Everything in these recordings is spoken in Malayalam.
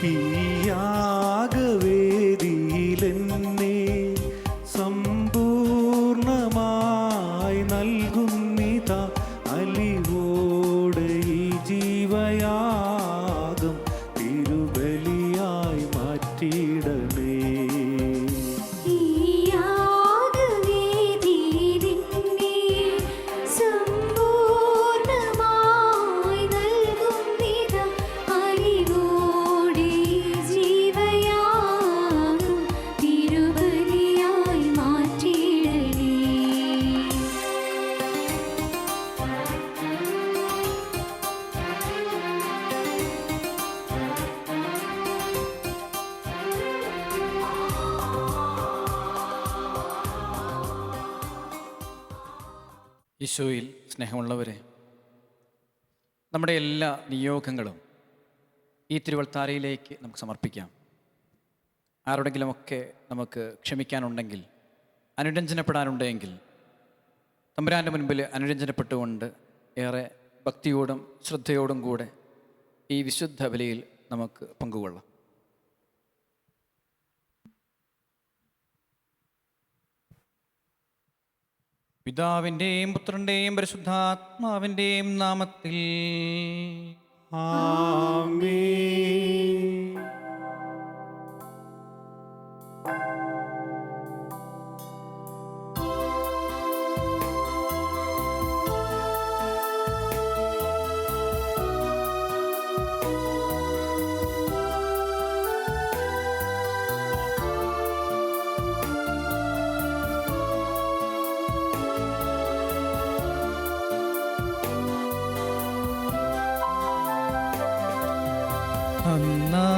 ഈ യാഗവേദിയിലെന്നെ സമ്പൂർണമായി നൽകുന്നിതാ അലിവോടെ ഈ ജീവയാഗം തിരുബലിയായി മാറ്റിയിടണേ. ഈശോയിൽ സ്നേഹമുള്ളവരെ, നമ്മുടെ എല്ലാ നിയോഗങ്ങളും ഈ തിരുവൾത്താരയിലേക്ക് നമുക്ക് സമർപ്പിക്കാം. ആരോടെങ്കിലുമൊക്കെ നമുക്ക് ക്ഷമിക്കാനുണ്ടെങ്കിൽ, അനുരഞ്ജനപ്പെടാനുണ്ടെങ്കിൽ തമ്പുരാൻ്റെ മുൻപിൽ അനുരഞ്ജനപ്പെട്ടുകൊണ്ട് ഏറെ ഭക്തിയോടും ശ്രദ്ധയോടും കൂടെ ഈ വിശുദ്ധ ബലിയിൽ നമുക്ക് പങ്കുകൊള്ളാം. പിതാവിൻ്റെയും പുത്രൻ്റെയും പരിശുദ്ധാത്മാവിൻ്റെയും നാമത്തിൽ ആമേൻ. അന്നാ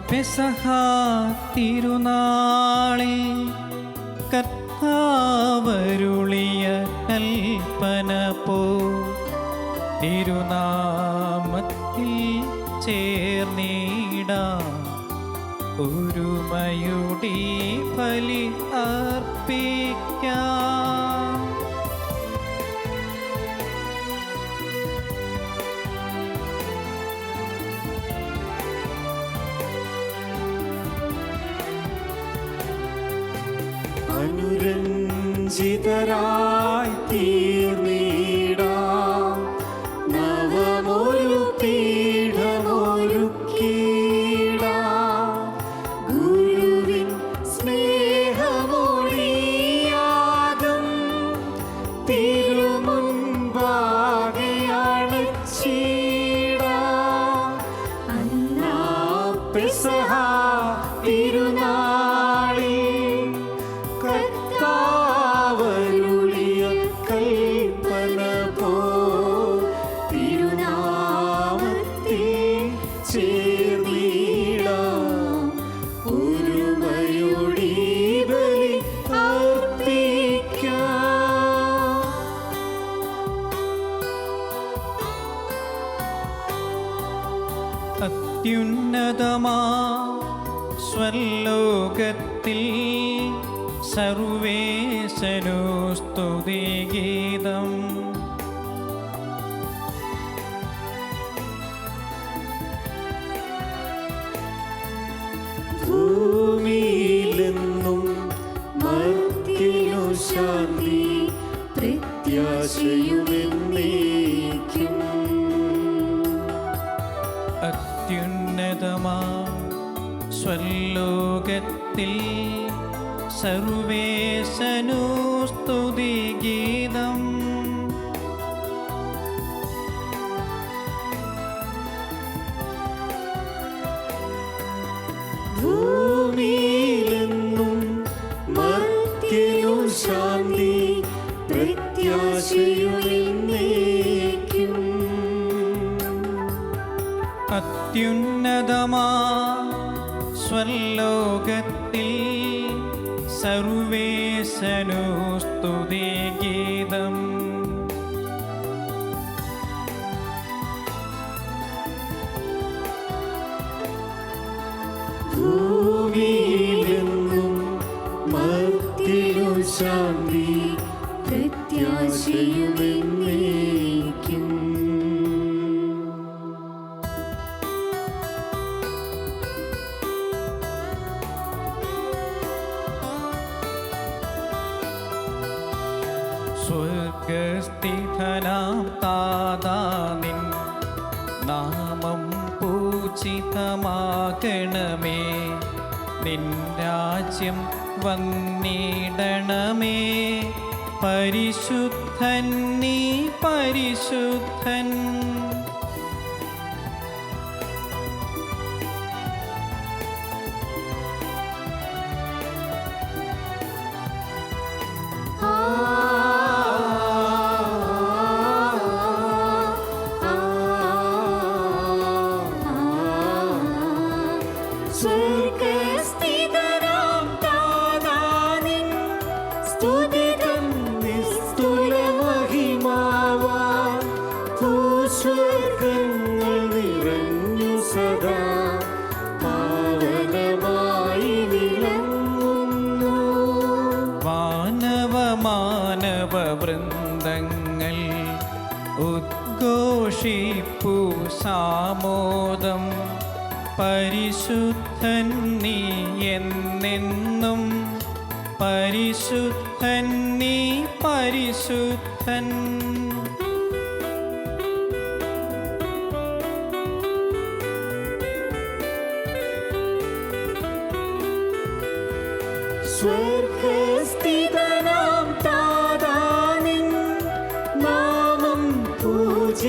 പെസഹ തിരുനാളിൽ കർത്താവരുളിയ കൽപ്പന പോ തിരുനാമത്തിൽ ചേർന്നിടാം ഒരുമയുടെ ബലി അർപ്പിക്കാം. അനുരഞ്ജിതരായി തീർന്നിടാം നവമൊരു പീഠമൊരുക്കിടാം ഗുരുവിൻ സ്നേഹമൊഴിയാകും തിരുമുൻപാകെ അണച്ചിടാം. അന്നാ പെസഹ തിരുനാളിൽ കർത്താവരുളിയ കൽപ്പന പോ തിരുനാമത്തിൽ ചേർന്നിടാം ഒരുമയുടെ ബലി അർപ്പിക്കാം. അത്യുന്നതമാ സ്വലോകത്തിൽ സർവേശനു സ്തുതിഗീതം. ഭൂമിയിലെന്നും മർത്യനു ശാന്തി പ്രത്യാശയുമെന്നേക്കും. അത്യുന്നതമാ സ്വലോകത്തിൽ സർവേശനു സ്തുതിഗീതം. ഭൂമിയിലെന്നും മർത്യനു ശാന്തി പ്രത്യാശയുമെന്നേക്കും. അത്യുന്നതമാ സ്വലോകത്തിൽ സർവേശനു സ്തുതിഗീതം. ഭൂമിയിലെന്നും മർത്യനു ശാന്തി പ്രത്യാശയുമെന്നേക്കും. പൂജിതമാകണമേ. നിൻ രാജ്യം വന്നിടണമേ. പരിശുദ്ധൻ നീ പരിശുദ്ധൻ. സ്വർഗസ്ഥിതനാം താതാനിൻ സ്തുതിതം നിസ്തുല മഹിമാവാൻ ഭൂസ്വർഗങ്ങൾ നിറഞ്ഞു സദാ പാവനമായി വിളങ്ങുന്നു. മാനവ വൃന്ദങ്ങൾ ഉദ്ഘോഷിപ്പു സാമോദം. പരിശുദ്ധൻ നീ എന്നെന്നും. പരിശുദ്ധൻ നീ പരിശുദ്ധൻ. സ്വർഗസ്ഥിതനാം താതാനിൻ നാമം പൂജിതമാകണമേ.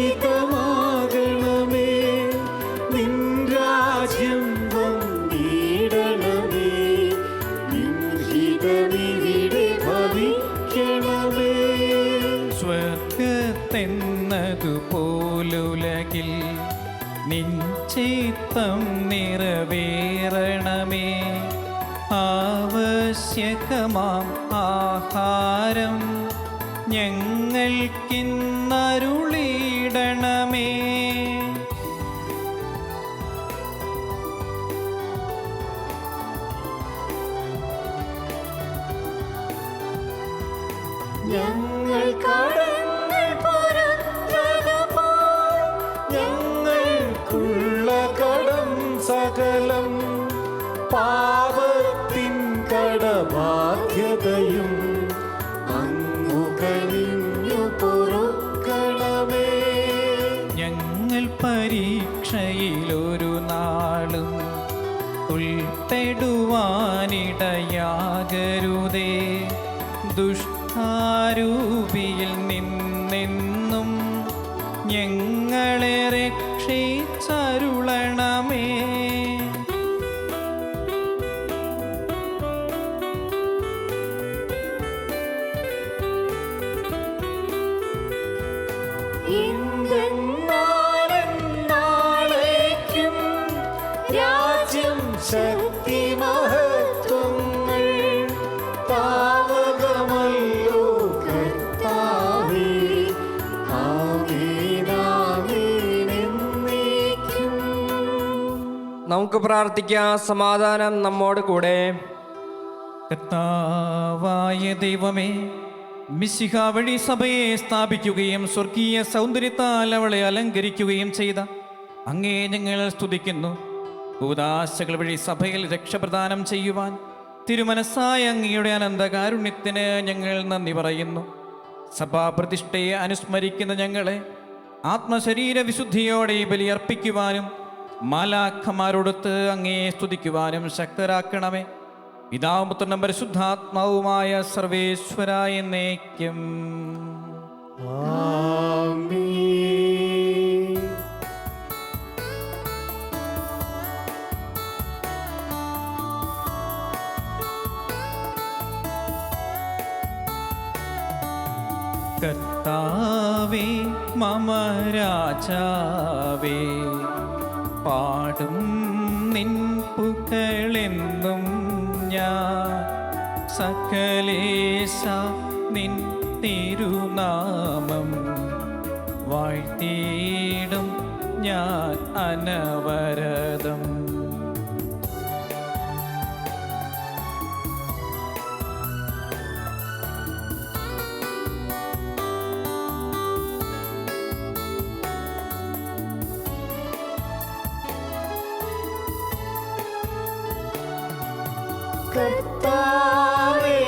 നിൻ രാജ്യം വന്നിടണമേ. നിൻ ഹിതമിവിടെ ഭവിക്കണമേ. സ്വർഗത്തെന്നതുപോലുലകിൽ നിൻ ചിത്തം നിറവേറണമേ. ആവശ്യകമാം ആഹാരം ഞങ്ങൾക്കിന്നരുളിടണമേ. ഞങ്ങൾ കടങ്ങൾ പൊറുത്തതുപോൽ ഞങ്ങൾക്കുള്ള കടം സകലം. പാപത്തിൻ കടബാധ്യതയും അങ്ങു കനിഞ്ഞു പൊറുക്കണമേ. ഞങ്ങൾ പരീക്ഷയിലൊരു നാളും ഉൾപ്പെടുവാനിടയാകരുതേ. ദുഷ്ടാരൂപിയിൽ നിന്നെന്നും ഞങ്ങളെ രക്ഷിച്ചരുളണമേ. നാളേക്കും രാജ്യം ശക്തി മഹത്വങ്ങൾ താവകമല്ലോ കർത്താവേ. ആമേൻ ആമേൻ എന്നേക്കും. നമുക്ക് പ്രാർത്ഥിക്കാം. സമാധാനം നമ്മോട് കൂടെ. കർത്താവായ ദൈവമേ, മിശിഹ വഴി സഭയെ സ്ഥാപിക്കുകയും സ്വർഗീയ സൗന്ദര്യത്താൽ അവളെ അലങ്കരിക്കുകയും ചെയ്ത അങ്ങേ ഞങ്ങൾ സ്തുതിക്കുന്നു. ഭൂതാശകൾ വഴി സഭയിൽ രക്ഷപ്രദാനം ചെയ്യുവാൻ തിരുമനസ്സായ അങ്ങയുടെ അനന്തകാരുണ്യത്തിന് ഞങ്ങൾ നന്ദി പറയുന്നു. സഭാപ്രതിഷ്ഠയെ അനുസ്മരിക്കുന്ന ഞങ്ങളെ ആത്മശരീര വിശുദ്ധിയോടെ ബലിയർപ്പിക്കുവാനും മാലാഖമാരോടൊത്ത് അങ്ങേ സ്തുതിക്കുവാനും ശക്തരാക്കണമേ. പിതാവും പുത്രനും പരിശുദ്ധാത്മാവുമായ സർവേശ്വര എന്നേക്കും. ആമേൻ. കർത്താവേ മമ രാജാവേ, പാടും നിൻ പുകളെന്നും ഞാൻ. സകലേശ നിൻ തിരുനാമം വാഴ്ത്തിയിടും ഞാൻ അനവരതം. കർത്താവേ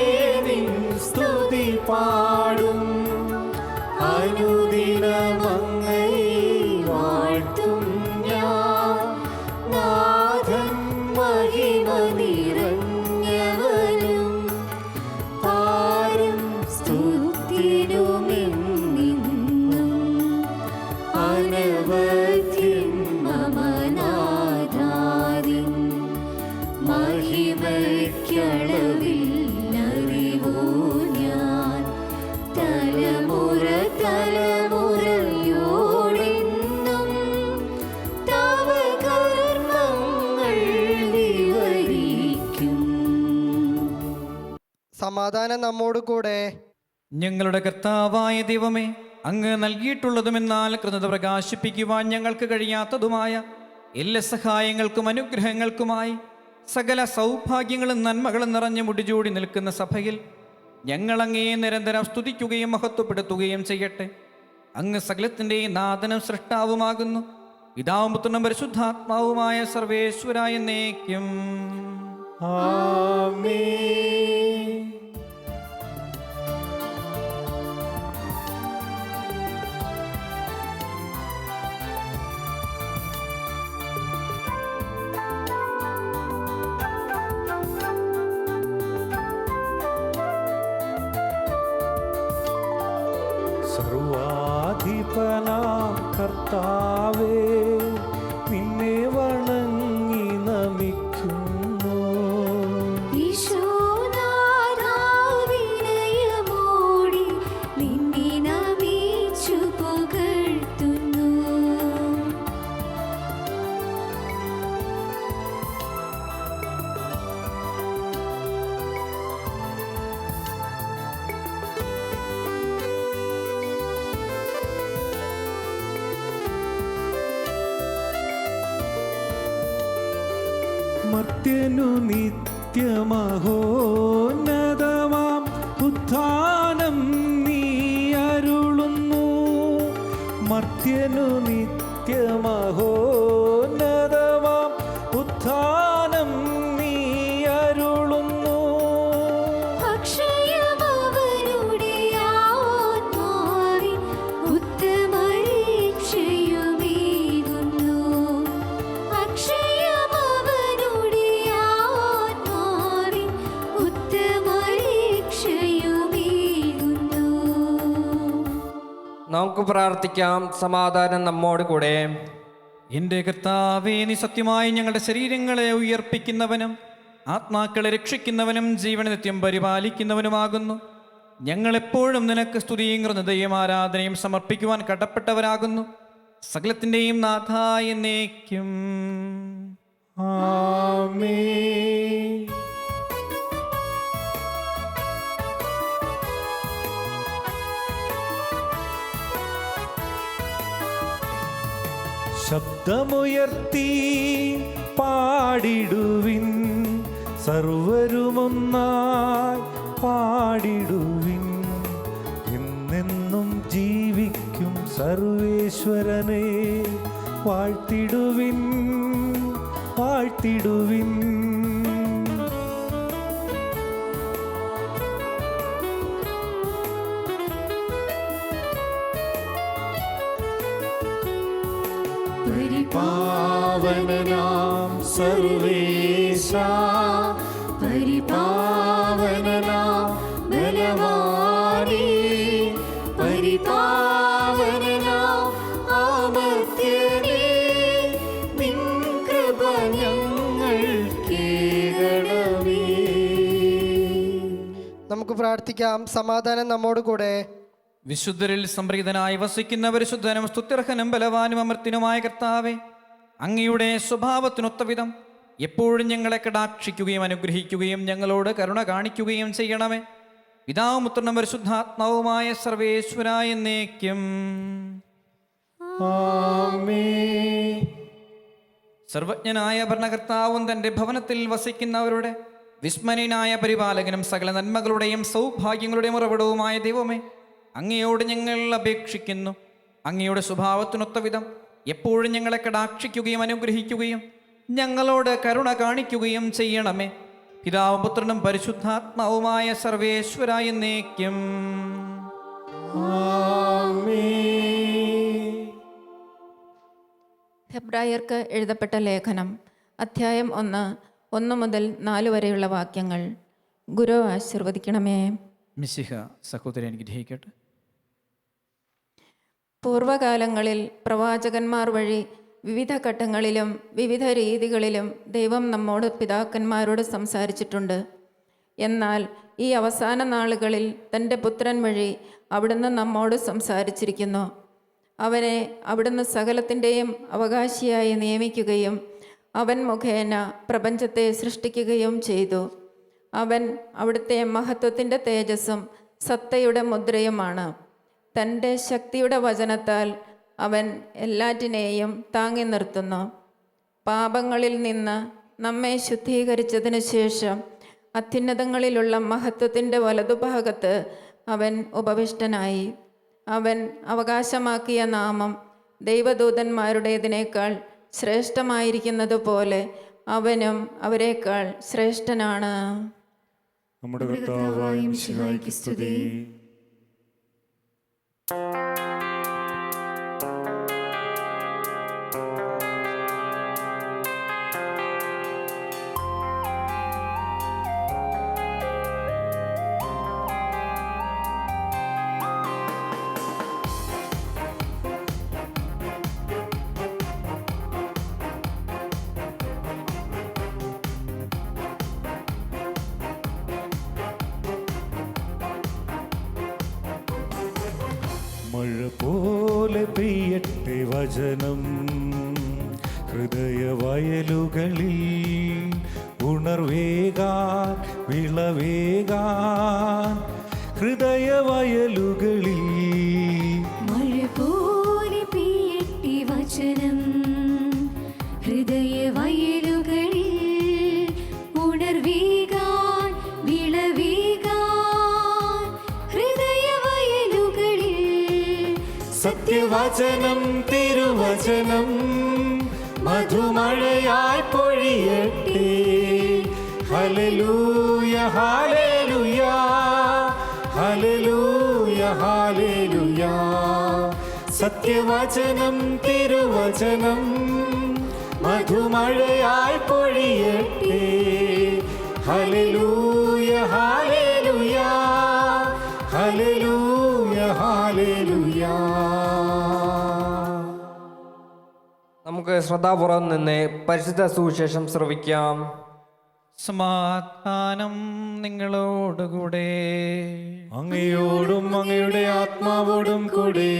നിൻ സ്തുതി പാടും. അനുദിനം അങ്ങയെ വാഴ്ത്തും ഞാൻ. സമാധാനം നമ്മോട് കൂടെ. ഞങ്ങളുടെ കർത്താവായ ദൈവമേ, അങ്ങ് നൽകിയിട്ടുള്ളതുമെന്നാൽ കൃതജ്ഞത പ്രകാശിപ്പിക്കുവാൻ ഞങ്ങൾക്ക് കഴിയാത്തതുമായ എല്ലാ സഹായങ്ങൾക്കും അനുഗ്രഹങ്ങൾക്കുമായി സകല സൗഭാഗ്യങ്ങളും നന്മകളും നിറഞ്ഞു മുടിചൂടി നിൽക്കുന്ന സഭയിൽ ഞങ്ങൾ അങ്ങയെ നിരന്തരം സ്തുതിക്കുകയും മഹത്വപ്പെടുത്തുകയും ചെയ്യട്ടെ. അങ്ങ് സകലത്തിൻ്റെയും നാഥനും സൃഷ്ടാവുമാകുന്നു. പിതാവും പുത്രനും പരിശുദ്ധാത്മാവുമായ സർവേശ്വരായ എന്നേക്കും. ആമേൻ. സർവാധിപനാം കർത്താവേ, നിന്നെ വണങ്ങി നമിക്കുന്നു. ഈശോനാരാധനയമോടെ നിന്നെ നമിച്ചു പുകഴ്ത്തുന്നു. മർത്യനു നിത്യമഹോന്നതമാം ഉത്ഥാനം നീ അരുളുന്നു. മർത്യനു നിത്യമഹോന്നതമാം ഉത്ഥാനം നീ അരുളുന്നു. അക്ഷയമവരുടെ ആത്മാവിൻ ഉത്തമരക്ഷയുമേകുന്നു. അക്ഷയമവരുടെ ആത്മാവിൻ ഉത്തമരക്ഷയുമേകുന്നു. നമുക്ക് പ്രാർത്ഥിക്കാം. സമാധാനം നമ്മോട് കൂടെ. എൻ്റെ കർത്താവേ, നീ സത്യമായി ഞങ്ങളുടെ ശരീരങ്ങളെ ഉയർപ്പിക്കുന്നവനും ആത്മാക്കളെ രക്ഷിക്കുന്നവനും ജീവന നിത്യം പരിപാലിക്കുന്നവനുമാകുന്നു. ഞങ്ങളെപ്പോഴും നിനക്ക് സ്തുതിയും കൃതജ്ഞതയും ആരാധനയും സമർപ്പിക്കുവാൻ കടപ്പെട്ടവരാകുന്നു. സകലത്തിൻ്റെയും നാഥായ എന്നേക്കും. ആമേൻ. ശബ്ദമുയർത്തി പാടിടുവിൻ, സർവരുമൊന്നായി പാടിടുവിൻ. എന്നെന്നും ജീവിക്കും സർവേശ്വരനെ വാഴ്ത്തിടുവിൻ, വാഴ്ത്തിടുവിൻ. പരിപാവനനാം സർവേശാ, പരിപാവനനാം ബലവാനേ, പരിപാവനനാം അമർത്യനേ, നിൻ കൃപ ഞങ്ങൾക്കേകണമേ. നമുക്ക് പ്രാർത്ഥിക്കാം. സമാധാനം നമ്മോട് കൂടെ. വിശുദ്ധരിൽ സംപ്രീതനായി വസിക്കുന്ന പരിശുദ്ധനും സ്തുത്യർഹനും ബലവാനും അമർത്തിനുമായ കർത്താവേ, അങ്ങയുടെ സ്വഭാവത്തിനൊത്ത വിധം എപ്പോഴും ഞങ്ങളെ കടാക്ഷിക്കുകയും അനുഗ്രഹിക്കുകയും ഞങ്ങളോട് കരുണ കാണിക്കുകയും ചെയ്യണമേ. പിതാവും പുത്രനും പരിശുദ്ധാത്മാവുമായ സർവേശ്വരായ എന്നേക്കും. ആമേൻ. സർവജ്ഞനായ ഭരണകർത്താവും തൻ്റെ ഭവനത്തിൽ വസിക്കുന്നവരുടെ വിസ്മരണീയനായ പരിപാലകനും സകല നന്മകളുടെയും സൗഭാഗ്യങ്ങളുടെയും ഉറവിടവുമായ ദൈവമേ, അങ്ങയോട് ഞങ്ങൾ അപേക്ഷിക്കുന്നു. അങ്ങയുടെ സ്വഭാവത്തിനൊത്ത വിധം എപ്പോഴും ഞങ്ങളെ കടാക്ഷിക്കുകയും അനുഗ്രഹിക്കുകയും ഞങ്ങളോട് കരുണ കാണിക്കുകയും ചെയ്യണമേ. പിതാവും പുത്രനും പരിശുദ്ധാത്മാവുമായ സർവേശ്വരായ എന്നേക്കും. ആമേൻ. ഹെബ്രായർക്ക് എഴുതപ്പെട്ട ലേഖനം അധ്യായം 1 മുതൽ 4 വരെയുള്ള വാക്യങ്ങൾ. ഗുരു ആശീർവദിക്കണമേ. മിശിഹ സഹോദരൻ അനുഗ്രഹിക്കട്ടെ. പൂർവകാലങ്ങളിൽ പ്രവാചകന്മാർ വഴി വിവിധ ഘട്ടങ്ങളിലും വിവിധ രീതികളിലും ദൈവം നമ്മോട് പിതാക്കന്മാരോട് സംസാരിച്ചിട്ടുണ്ട്. എന്നാൽ ഈ അവസാന നാളുകളിൽ തൻ്റെ പുത്രൻ വഴി അവിടുന്ന് നമ്മോട് സംസാരിച്ചിരിക്കുന്നു. അവനെ അവിടുന്ന് സകലത്തിൻ്റെയും അവകാശിയായി നിയമിക്കുകയും അവൻ മുഖേന പ്രപഞ്ചത്തെ സൃഷ്ടിക്കുകയും ചെയ്തു. അവൻ അവിടുത്തെ മഹത്വത്തിൻ്റെ തേജസ്സും സത്തയുടെ മുദ്രയുമാണ്. തൻ്റെ ശക്തിയുടെ വചനത്താൽ അവൻ എല്ലാറ്റിനെയും താങ്ങി നിർത്തുന്നു. പാപങ്ങളിൽ നിന്ന് നമ്മെ ശുദ്ധീകരിച്ചതിനു ശേഷം അത്യുന്നതങ്ങളിലുള്ള മഹത്വത്തിൻ്റെ വലതുഭാഗത്ത് അവൻ ഉപവിഷ്ടനായി. അവൻ അവകാശമാക്കിയ നാമം ദൈവദൂതന്മാരുടേതിനേക്കാൾ ശ്രേഷ്ഠമായിരിക്കുന്നതുപോലെ അവനും അവരെക്കാൾ ശ്രേഷ്ഠനാണ്. നമ്മുടെ കർത്താവായ മിശിഹായ്ക്ക് സ്തുതി. മഴ പോലെ പെയ്യട്ടെ വചനം ഹൃദയവയലുകളിൽ, ഉണർവേകാൻ വിളവേകാൻ ഹൃദയവയലുകളിൽ. മഴ പോലെ പെയ്യട്ടെ വചനം ഹൃദയവയലുകളിൽ, ഉണർവേകാൻ വിളവേകാൻ ഹൃദയവയലുകളിൽ. സത്യവചനം തിരുവചനം മധുമഴയായി പൊഴിയട്ടെ. Hallelujah hallelujah hallelujah hallelujah. സത്യവചനം തിരുവചനം മധുമഴയായി പൊഴിയട്ടെ. Hallelujah hallelujah hallelujah hallelujah. നമുക്ക് ശ്രദ്ധാപൂർവം നിന്ന് പരിശുദ്ധ സുവിശേഷം ശ്രവിക്കാം. സമാധാനം നിങ്ങളോടുകൂടെ. അങ്ങയോടും അങ്ങയുടെ ആത്മാവോടും കൂടെ.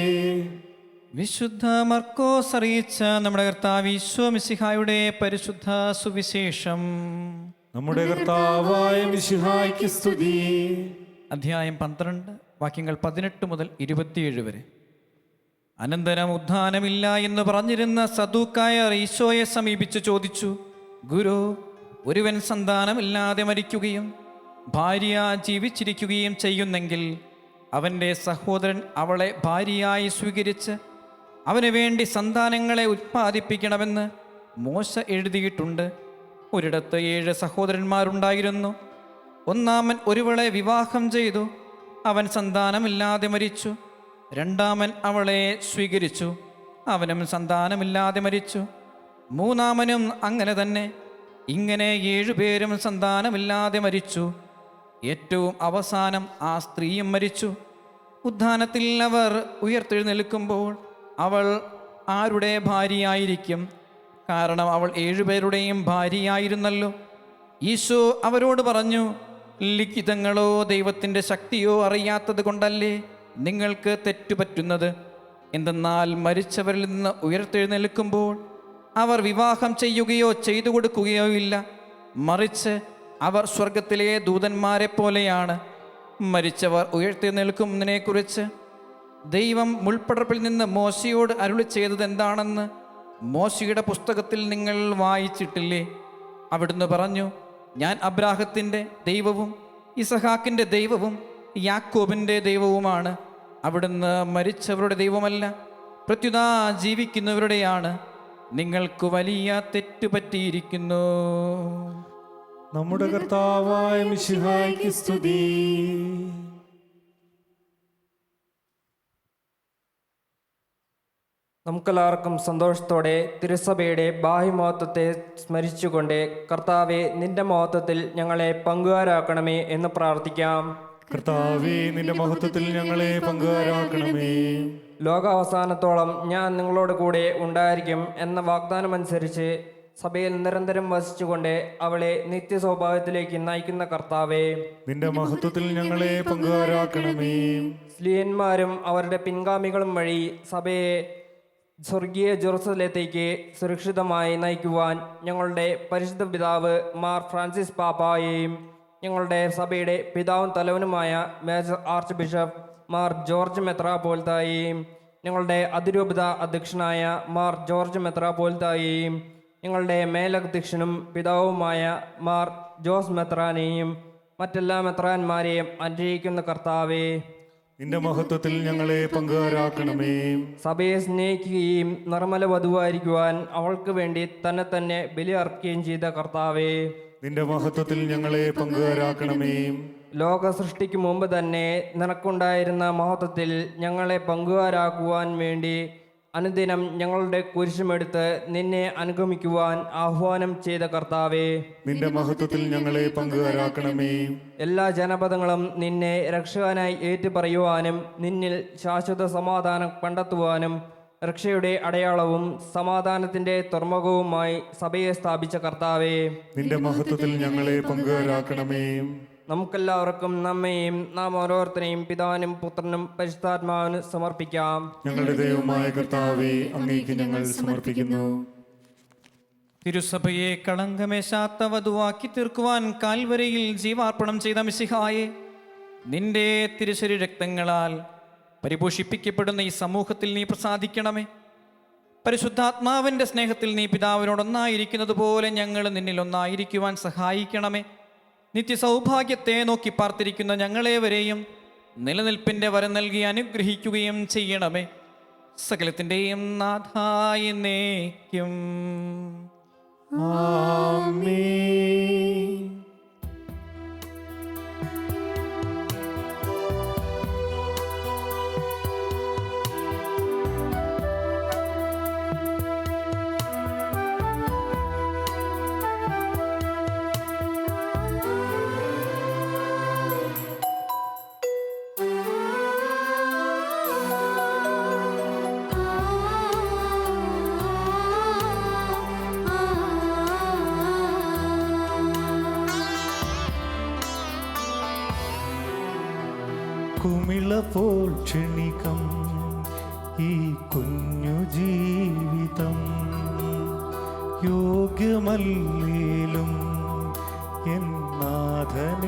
വിശുദ്ധ മർക്കോസ് അറിയിച്ച നമ്മുടെ കർത്താവ് ഈശോ മിശിഹായുടെ പരിശുദ്ധ സുവിശേഷം. നമ്മുടെ കർത്താവായ മിശിഹായ്ക്ക് സ്തുതി. അധ്യായം 12 വാക്യങ്ങൾ 18 മുതൽ 27 വരെ. അനന്തരം ഉദ്ധാനമില്ല എന്ന് പറഞ്ഞിരുന്ന സദൂക്കായർ ഈശോയെ സമീപിച്ച് ചോദിച്ചു, ഗുരു, ഒരുവൻ സന്താനമില്ലാതെ മരിക്കുകയും ഭാര്യ ജീവിച്ചിരിക്കുകയും ചെയ്യുന്നെങ്കിൽ അവൻ്റെ സഹോദരൻ അവളെ ഭാര്യയായി സ്വീകരിച്ച് അവന് വേണ്ടി സന്താനങ്ങളെ ഉത്പാദിപ്പിക്കണമെന്ന് മോശ എഴുതിയിട്ടുണ്ട്. ഒരിടത്ത് 7 സഹോദരന്മാരുണ്ടായിരുന്നു. ഒന്നാമൻ ഒരുവളെ വിവാഹം ചെയ്തു. അവൻ സന്താനമില്ലാതെ മരിച്ചു. രണ്ടാമൻ അവളെ സ്വീകരിച്ചു. അവനും സന്താനമില്ലാതെ മരിച്ചു. മൂന്നാമനും അങ്ങനെ തന്നെ. ഇങ്ങനെ 7 പേരും സന്താനമില്ലാതെ മരിച്ചു. ഏറ്റവും അവസാനം ആ സ്ത്രീയും മരിച്ചു. ഉദ്ധാനത്തിൽ അവർ ഉയർത്തെഴുന്നേൽക്കുമ്പോൾ അവൾ ആരുടെ ഭാര്യയായിരിക്കും? കാരണം അവൾ 7 പേരുടെയും ഭാര്യയായിരുന്നല്ലോ. ഈശോ അവരോട് പറഞ്ഞു, ലിഖിതങ്ങളോ ദൈവത്തിൻ്റെ ശക്തിയോ അറിയാത്തത് കൊണ്ടല്ലേ നിങ്ങൾക്ക് തെറ്റുപറ്റുന്നത്. എന്തെന്നാൽ മരിച്ചവരിൽ നിന്ന് ഉയർത്തെഴുന്നേൽക്കുമ്പോൾ അവർ വിവാഹം ചെയ്യുകയോ ചെയ്തു കൊടുക്കുകയോ ഇല്ല. മറിച്ച് അവർ സ്വർഗത്തിലെ ദൂതന്മാരെ പോലെയാണ്. മരിച്ചവർ ഉയർത്തെഴുന്നേൽക്കുന്നതിനെക്കുറിച്ച് ദൈവം മുൾപ്പടർപ്പിൽ നിന്ന് മോശയോട് അരുളി ചെയ്തത് എന്താണെന്ന് മോശയുടെ പുസ്തകത്തിൽ നിങ്ങൾ വായിച്ചിട്ടില്ലേ? അവിടുന്ന് പറഞ്ഞു, ഞാൻ അബ്രാഹത്തിൻ്റെ ദൈവവും ഇസഹാക്കിൻ്റെ ദൈവവും യാക്കോബിൻ്റെ ദൈവവുമാണ്. അവിടുന്ന് മരിച്ചവരുടെ ദൈവമല്ല, പ്രത്യുത ജീവിക്കുന്നവരുടെയാണ്. നിങ്ങൾക്ക് വലിയ തെറ്റുപറ്റിയിരിക്കുന്നു. നമ്മുടെ കർത്താവായ മിശിഹായ്ക്ക് സ്തുതി. നമുക്കെല്ലാവർക്കും സന്തോഷത്തോടെ തിരുസഭയുടെ ബാഹ്യമഹത്വത്തെ സ്മരിച്ചുകൊണ്ട് കർത്താവെ, നിന്റെ മഹത്വത്തിൽ ഞങ്ങളെ പങ്കുകാരാക്കണമേ എന്ന് പ്രാർത്ഥിക്കാം. കർത്താവേ, നിന്റെ മഹത്വത്തിൽ ഞങ്ങളെ പങ്കുകാരാക്കണമേ. ലോകാവസാനത്തോളം ഞാൻ നിങ്ങളോട് കൂടെ ഉണ്ടായിരിക്കും എന്ന വാഗ്ദാനമനുസരിച്ച് സഭയിൽ നിരന്തരം വസിച്ചുകൊണ്ട് അവളെ നിത്യസ്വഭാവത്തിലേക്ക് നയിക്കുന്ന കർത്താവെ, നിന്റെ മഹത്വത്തിൽ ഞങ്ങളെ പങ്കുകാരാക്കണമേ. സ്ലീഹന്മാരും അവരുടെ പിൻഗാമികളും വഴി സഭയെ സ്വർഗീയ ജെറുസലേത്തേക്ക് സുരക്ഷിതമായി നയിക്കുവാൻ ഞങ്ങളുടെ പരിശുദ്ധ പിതാവ് മാർ ഫ്രാൻസിസ് പാപ്പായെയും ഞങ്ങളുടെ സഭയുടെ പിതാവും തലവനുമായ major archbishop Mar George മെത്രാപ്പോലിത്തായെയും ഞങ്ങളുടെ അതിരൂപത അധ്യക്ഷനായ മാർ ജോർജ് മെത്രാപ്പോലിത്തായെയും ഞങ്ങളുടെ മേലധ്യക്ഷനും പിതാവുമായ മാർ ജോസ് മെത്രാനെയും മറ്റെല്ലാ മെത്രാന്മാരെയും അനുഗ്രഹിക്കുന്ന കർത്താവേ, നിന്റെ മഹത്വത്തിൽ ഞങ്ങളെ പങ്കുകാരാക്കണമേ. സഭയെ സ്നേഹിക്കുകയും നിർമ്മല വധുവായിരിക്കുവാൻ അവൾക്ക് വേണ്ടി തന്നെ തന്നെ ബലി അർപ്പിക്കുകയും ചെയ്ത കർത്താവേ, നിന്റെ മഹത്വത്തിൽ ഞങ്ങളെ പങ്കുകാരാക്കണമേ. ലോക സൃഷ്ടിക്ക് മുമ്പ് തന്നെ നിനക്കുണ്ടായിരുന്ന മഹത്വത്തിൽ ഞങ്ങളെ പങ്കുകാരാക്കുവാൻ വേണ്ടി അനുദിനം ഞങ്ങളുടെ കുരിശുമെടുത്ത് നിന്നെ അനുഗമിക്കുവാൻ ആഹ്വാനം ചെയ്ത കർത്താവേ, നിന്റെ മഹത്വത്തിൽ ഞങ്ങളെ പങ്കുകാരാക്കണമേ. എല്ലാ ജനപദങ്ങളും നിന്നെ രക്ഷകനായി ഏറ്റുപറയുവാനും നിന്നിൽ ശാശ്വത സമാധാനം കണ്ടെത്തുവാനും രക്ഷയുടെ അടയാളവും സമാധാനത്തിന്റെ തുറമുഖവുമായി സഭയെ സ്ഥാപിച്ച കർത്താവേ, നിന്റെ മഹത്വത്തിൽ ഞങ്ങളെ പങ്കുകാരാക്കണമേ. നമുക്കെല്ലാവർക്കും നമ്മയും നാം ഓരോരുത്തരെയും പിതാവിനും പുത്രനും പരിശുദ്ധാത്മാവിനും സമർപ്പിക്കാം. ഞങ്ങളുടെ ദൈവമായ കർത്താവേ, അങ്ങേക്ക് ഞങ്ങൾ സമർപ്പിക്കുന്നു. തിരുസഭയെ കളങ്കമേശാത്ത വധുവാക്കി തീർക്കുവാൻ കാൽവരയിൽ ജീവാർപ്പണം ചെയ്ത മിശിഹായെ, നിന്റെ തിരുശരീര രക്തങ്ങളാൽ പരിപോഷിപ്പിക്കപ്പെടുന്ന ഈ സമൂഹത്തിൽ നീ പ്രസാദിക്കണമേ. പരിശുദ്ധാത്മാവിൻ്റെ സ്നേഹത്തിൽ നീ പിതാവിനോടൊന്നായിരിക്കുന്നത് പോലെ ഞങ്ങൾ നിന്നിൽ ഒന്നായിരിക്കുവാൻ സഹായിക്കണമേ. നിത്യസൗഭാഗ്യത്തെ നോക്കി പാർത്തിരിക്കുന്ന ഞങ്ങളേവരെയും നിലനിൽപ്പിൻ്റെ വരം നൽകി അനുഗ്രഹിക്കുകയും ചെയ്യണമേ. സകലത്തിൻ്റെയും നാഥായ എന്നേക്കും. ആമേൻ. കുമിള പോൽ ക്ഷണികം ഈ കുഞ്ഞു ജീവിതം, യോഗ്യമല്ലേലും എന്നാഥനേകുന്നു.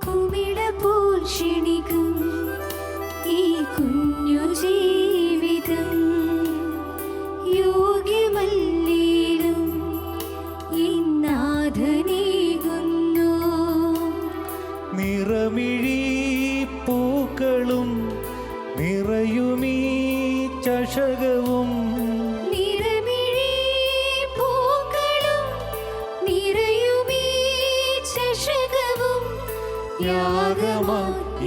കുമിള പോൽ ക്ഷണിക്കും ഈ കുഞ്ഞു ജീവിതം, യോഗ്യമല്ലേലും ഇന്നാഥനേകുന്നു. നിറമിഴി പൂക്കളും നിറയുമീ ചഷകവും, നിറമിഴി പൂക്കളും നിറയുമീ ചഷകവും, യാഗമാ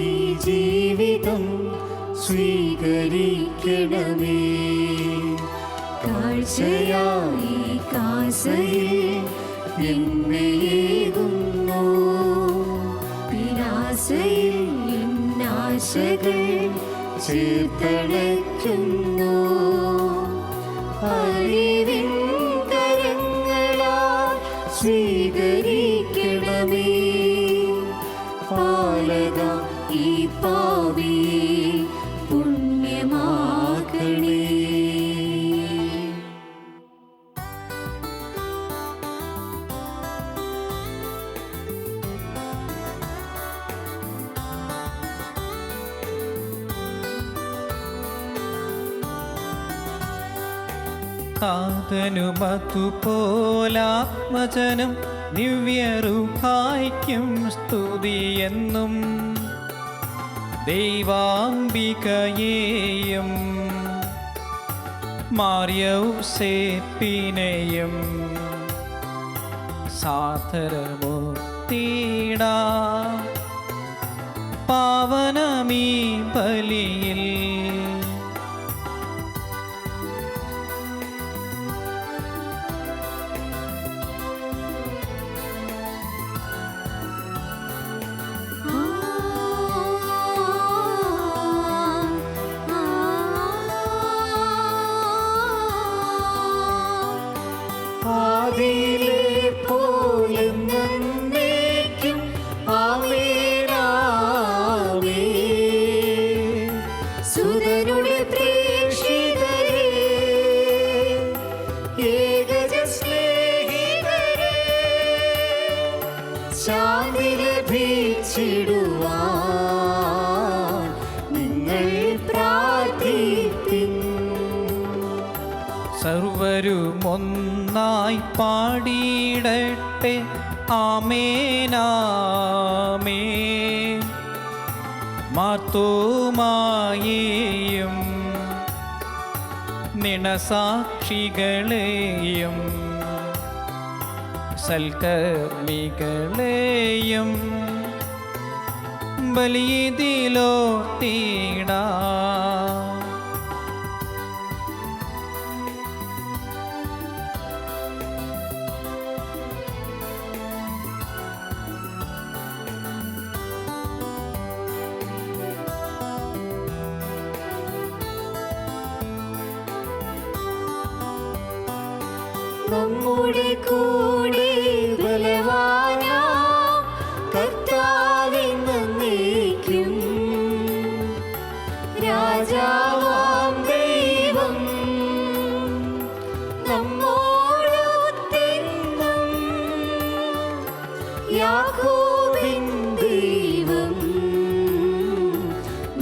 ഈ ജീവിതം സ്വീകരിക്കണമേ. കാഴ്ചയായി കാസയിൽ എന്നേകുന്നു. പിനാസയിൽ ഇന്നാശകൾ ചേർത്തണയ്ക്കുന്നു. അറിവിൻ കരങ്ങളാൽ സ്വീകരിക്കണമേ. പാലക ഈ പാവി പുണ്യമാക്കണേ. താതനുമതുപോലാത്മജനം ദിവ്യറുഹായ്ക്കും സ്തുതിയെന്നും, ദൈവാംബികയെയും മാർയൗസേപ്പിനെയും സാദരമൂർത്തിടാ പാവനമീ ബലിയിൽ. ആദിയിലെ പോലെ എന്നേക്കും ആമേൻ ആമേൻ. സുതനുടെ പ്രേക്ഷിതരേ, ഏകജ സ്നേഹിതരേ, പ്രാപിച്ചിടുവാൻ നിങ്ങൾ പ്രാർത്ഥിപ്പിൻ. സർവരും ഒന്നായി പാടിയിടട്ടെ ആമേനാമേൻ. മാർത്തോമായെയും നിണസാക്ഷികളെയും സൽക്കർമ്മികളെയും ബലിയിലോർത്തിടാ. നമ്മുടെ കൂടെ ബലവാനാം കർത്താവെന്നേക്കും. രാജാവാം ദൈവം നമ്മോടൊത്തെന്നും. യാക്കോബിൻ ദൈവം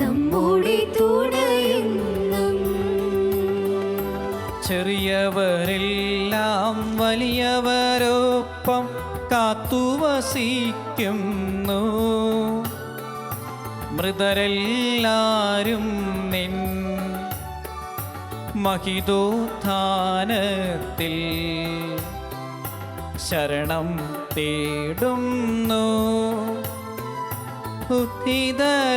നമ്മുടെ തുണയെന്നും. ചെറിയവരെല്ലാം വലിയവരൊപ്പം കാത്തുവസിക്കുന്നു. മൃതരെല്ലാരും നിൻ മഹിതോത്ഥാനത്തിൽ ശരണം തേടുന്നു. ഉദ്ധിതരായിടുവാ.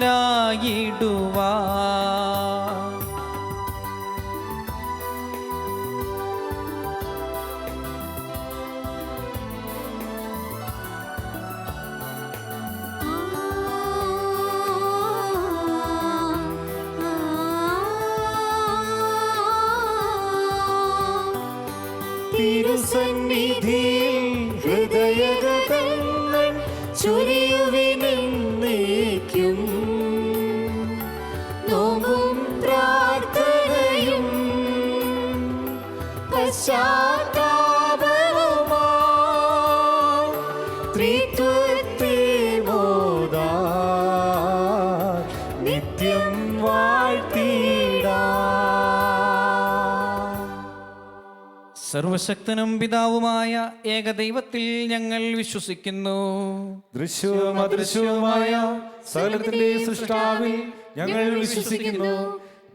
തിരുസന്നിധിയിൽ ഹൃദയഗതങ്ങൾ ചൊരിയുവിനെന്നേക്കും. നോമ്പും പ്രാർത്ഥനയും പശ്ചാത്താപവുമായി ത്രിത്വത്തെ മോദാൻ നിത്യം വാഴ്ത്തിടാം. സർവശക്തനും പിതാവുമായ ഏകദൈവത്തിൽ ഞങ്ങൾ വിശ്വസിക്കുന്നു. ദൃശ്യവും അദൃശ്യവുമായ സകലത്തിന്റെ സൃഷ്ടാവിൽ ഞങ്ങൾ വിശ്വസിക്കുന്നു.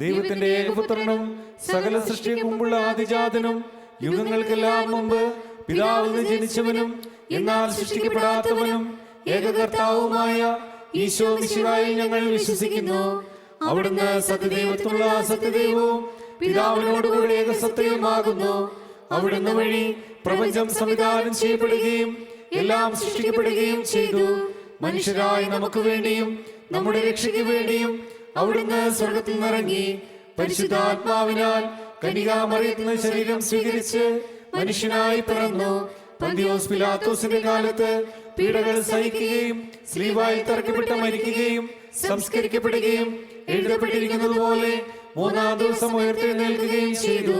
ദൈവത്തിന്റെ ഏകപുത്രനും സകല സൃഷ്ടിക്കും മുമ്പുള്ള ആദിജാതനും യുഗങ്ങൾക്കെല്ലാം മുമ്പ് പിതാവിൽ നിന്ന് ജനിച്ചവനും എന്നാൽ സൃഷ്ടിക്കപ്പെടാത്തവനും ഏകകർത്താവുമായ ഈശോ മിശിഹായിൽ ഞങ്ങൾ വിശ്വസിക്കുന്നു. അവിടുന്ന് സത്യദൈവത്തിനുള്ള സത്യദൈവവും പിതാവിനോടുകൂടി ഏകസത്യവുമാകുന്നു. അവിടുന്ന് വഴി പ്രപഞ്ചം സംവിധാനം ചെയ്യപ്പെടുകയും എല്ലാം സൃഷ്ടിക്കപ്പെടുകയും ചെയ്തു. മനുഷ്യരായ നമുക്ക് വേണ്ടിയും നമ്മുടെ രക്ഷയ്ക്ക് വേണ്ടിയും അവിടുന്ന് സ്വർഗത്തിൽ നിന്നിറങ്ങി പരിശുദ്ധാത്മാവിനാൽ കന്യകാമറിയത്തിൽ നിന്ന് ശരീരം സ്വീകരിച്ച് മനുഷ്യനായി പിറന്നു. പന്തിയോസ് പിലാത്തോസിന്റെ കാലത്ത് പീഡകൾ സഹിക്കുകയും സ്ലീവായിൽ തറക്കപ്പെട്ട് മരിക്കുകയും സംസ്കരിക്കപ്പെടുകയും എഴുതപ്പെട്ടിരിക്കുന്നത് പോലെ മൂന്നാം ദിവസം ഉയർത്തെഴുന്നേൽക്കുകയും ചെയ്തു.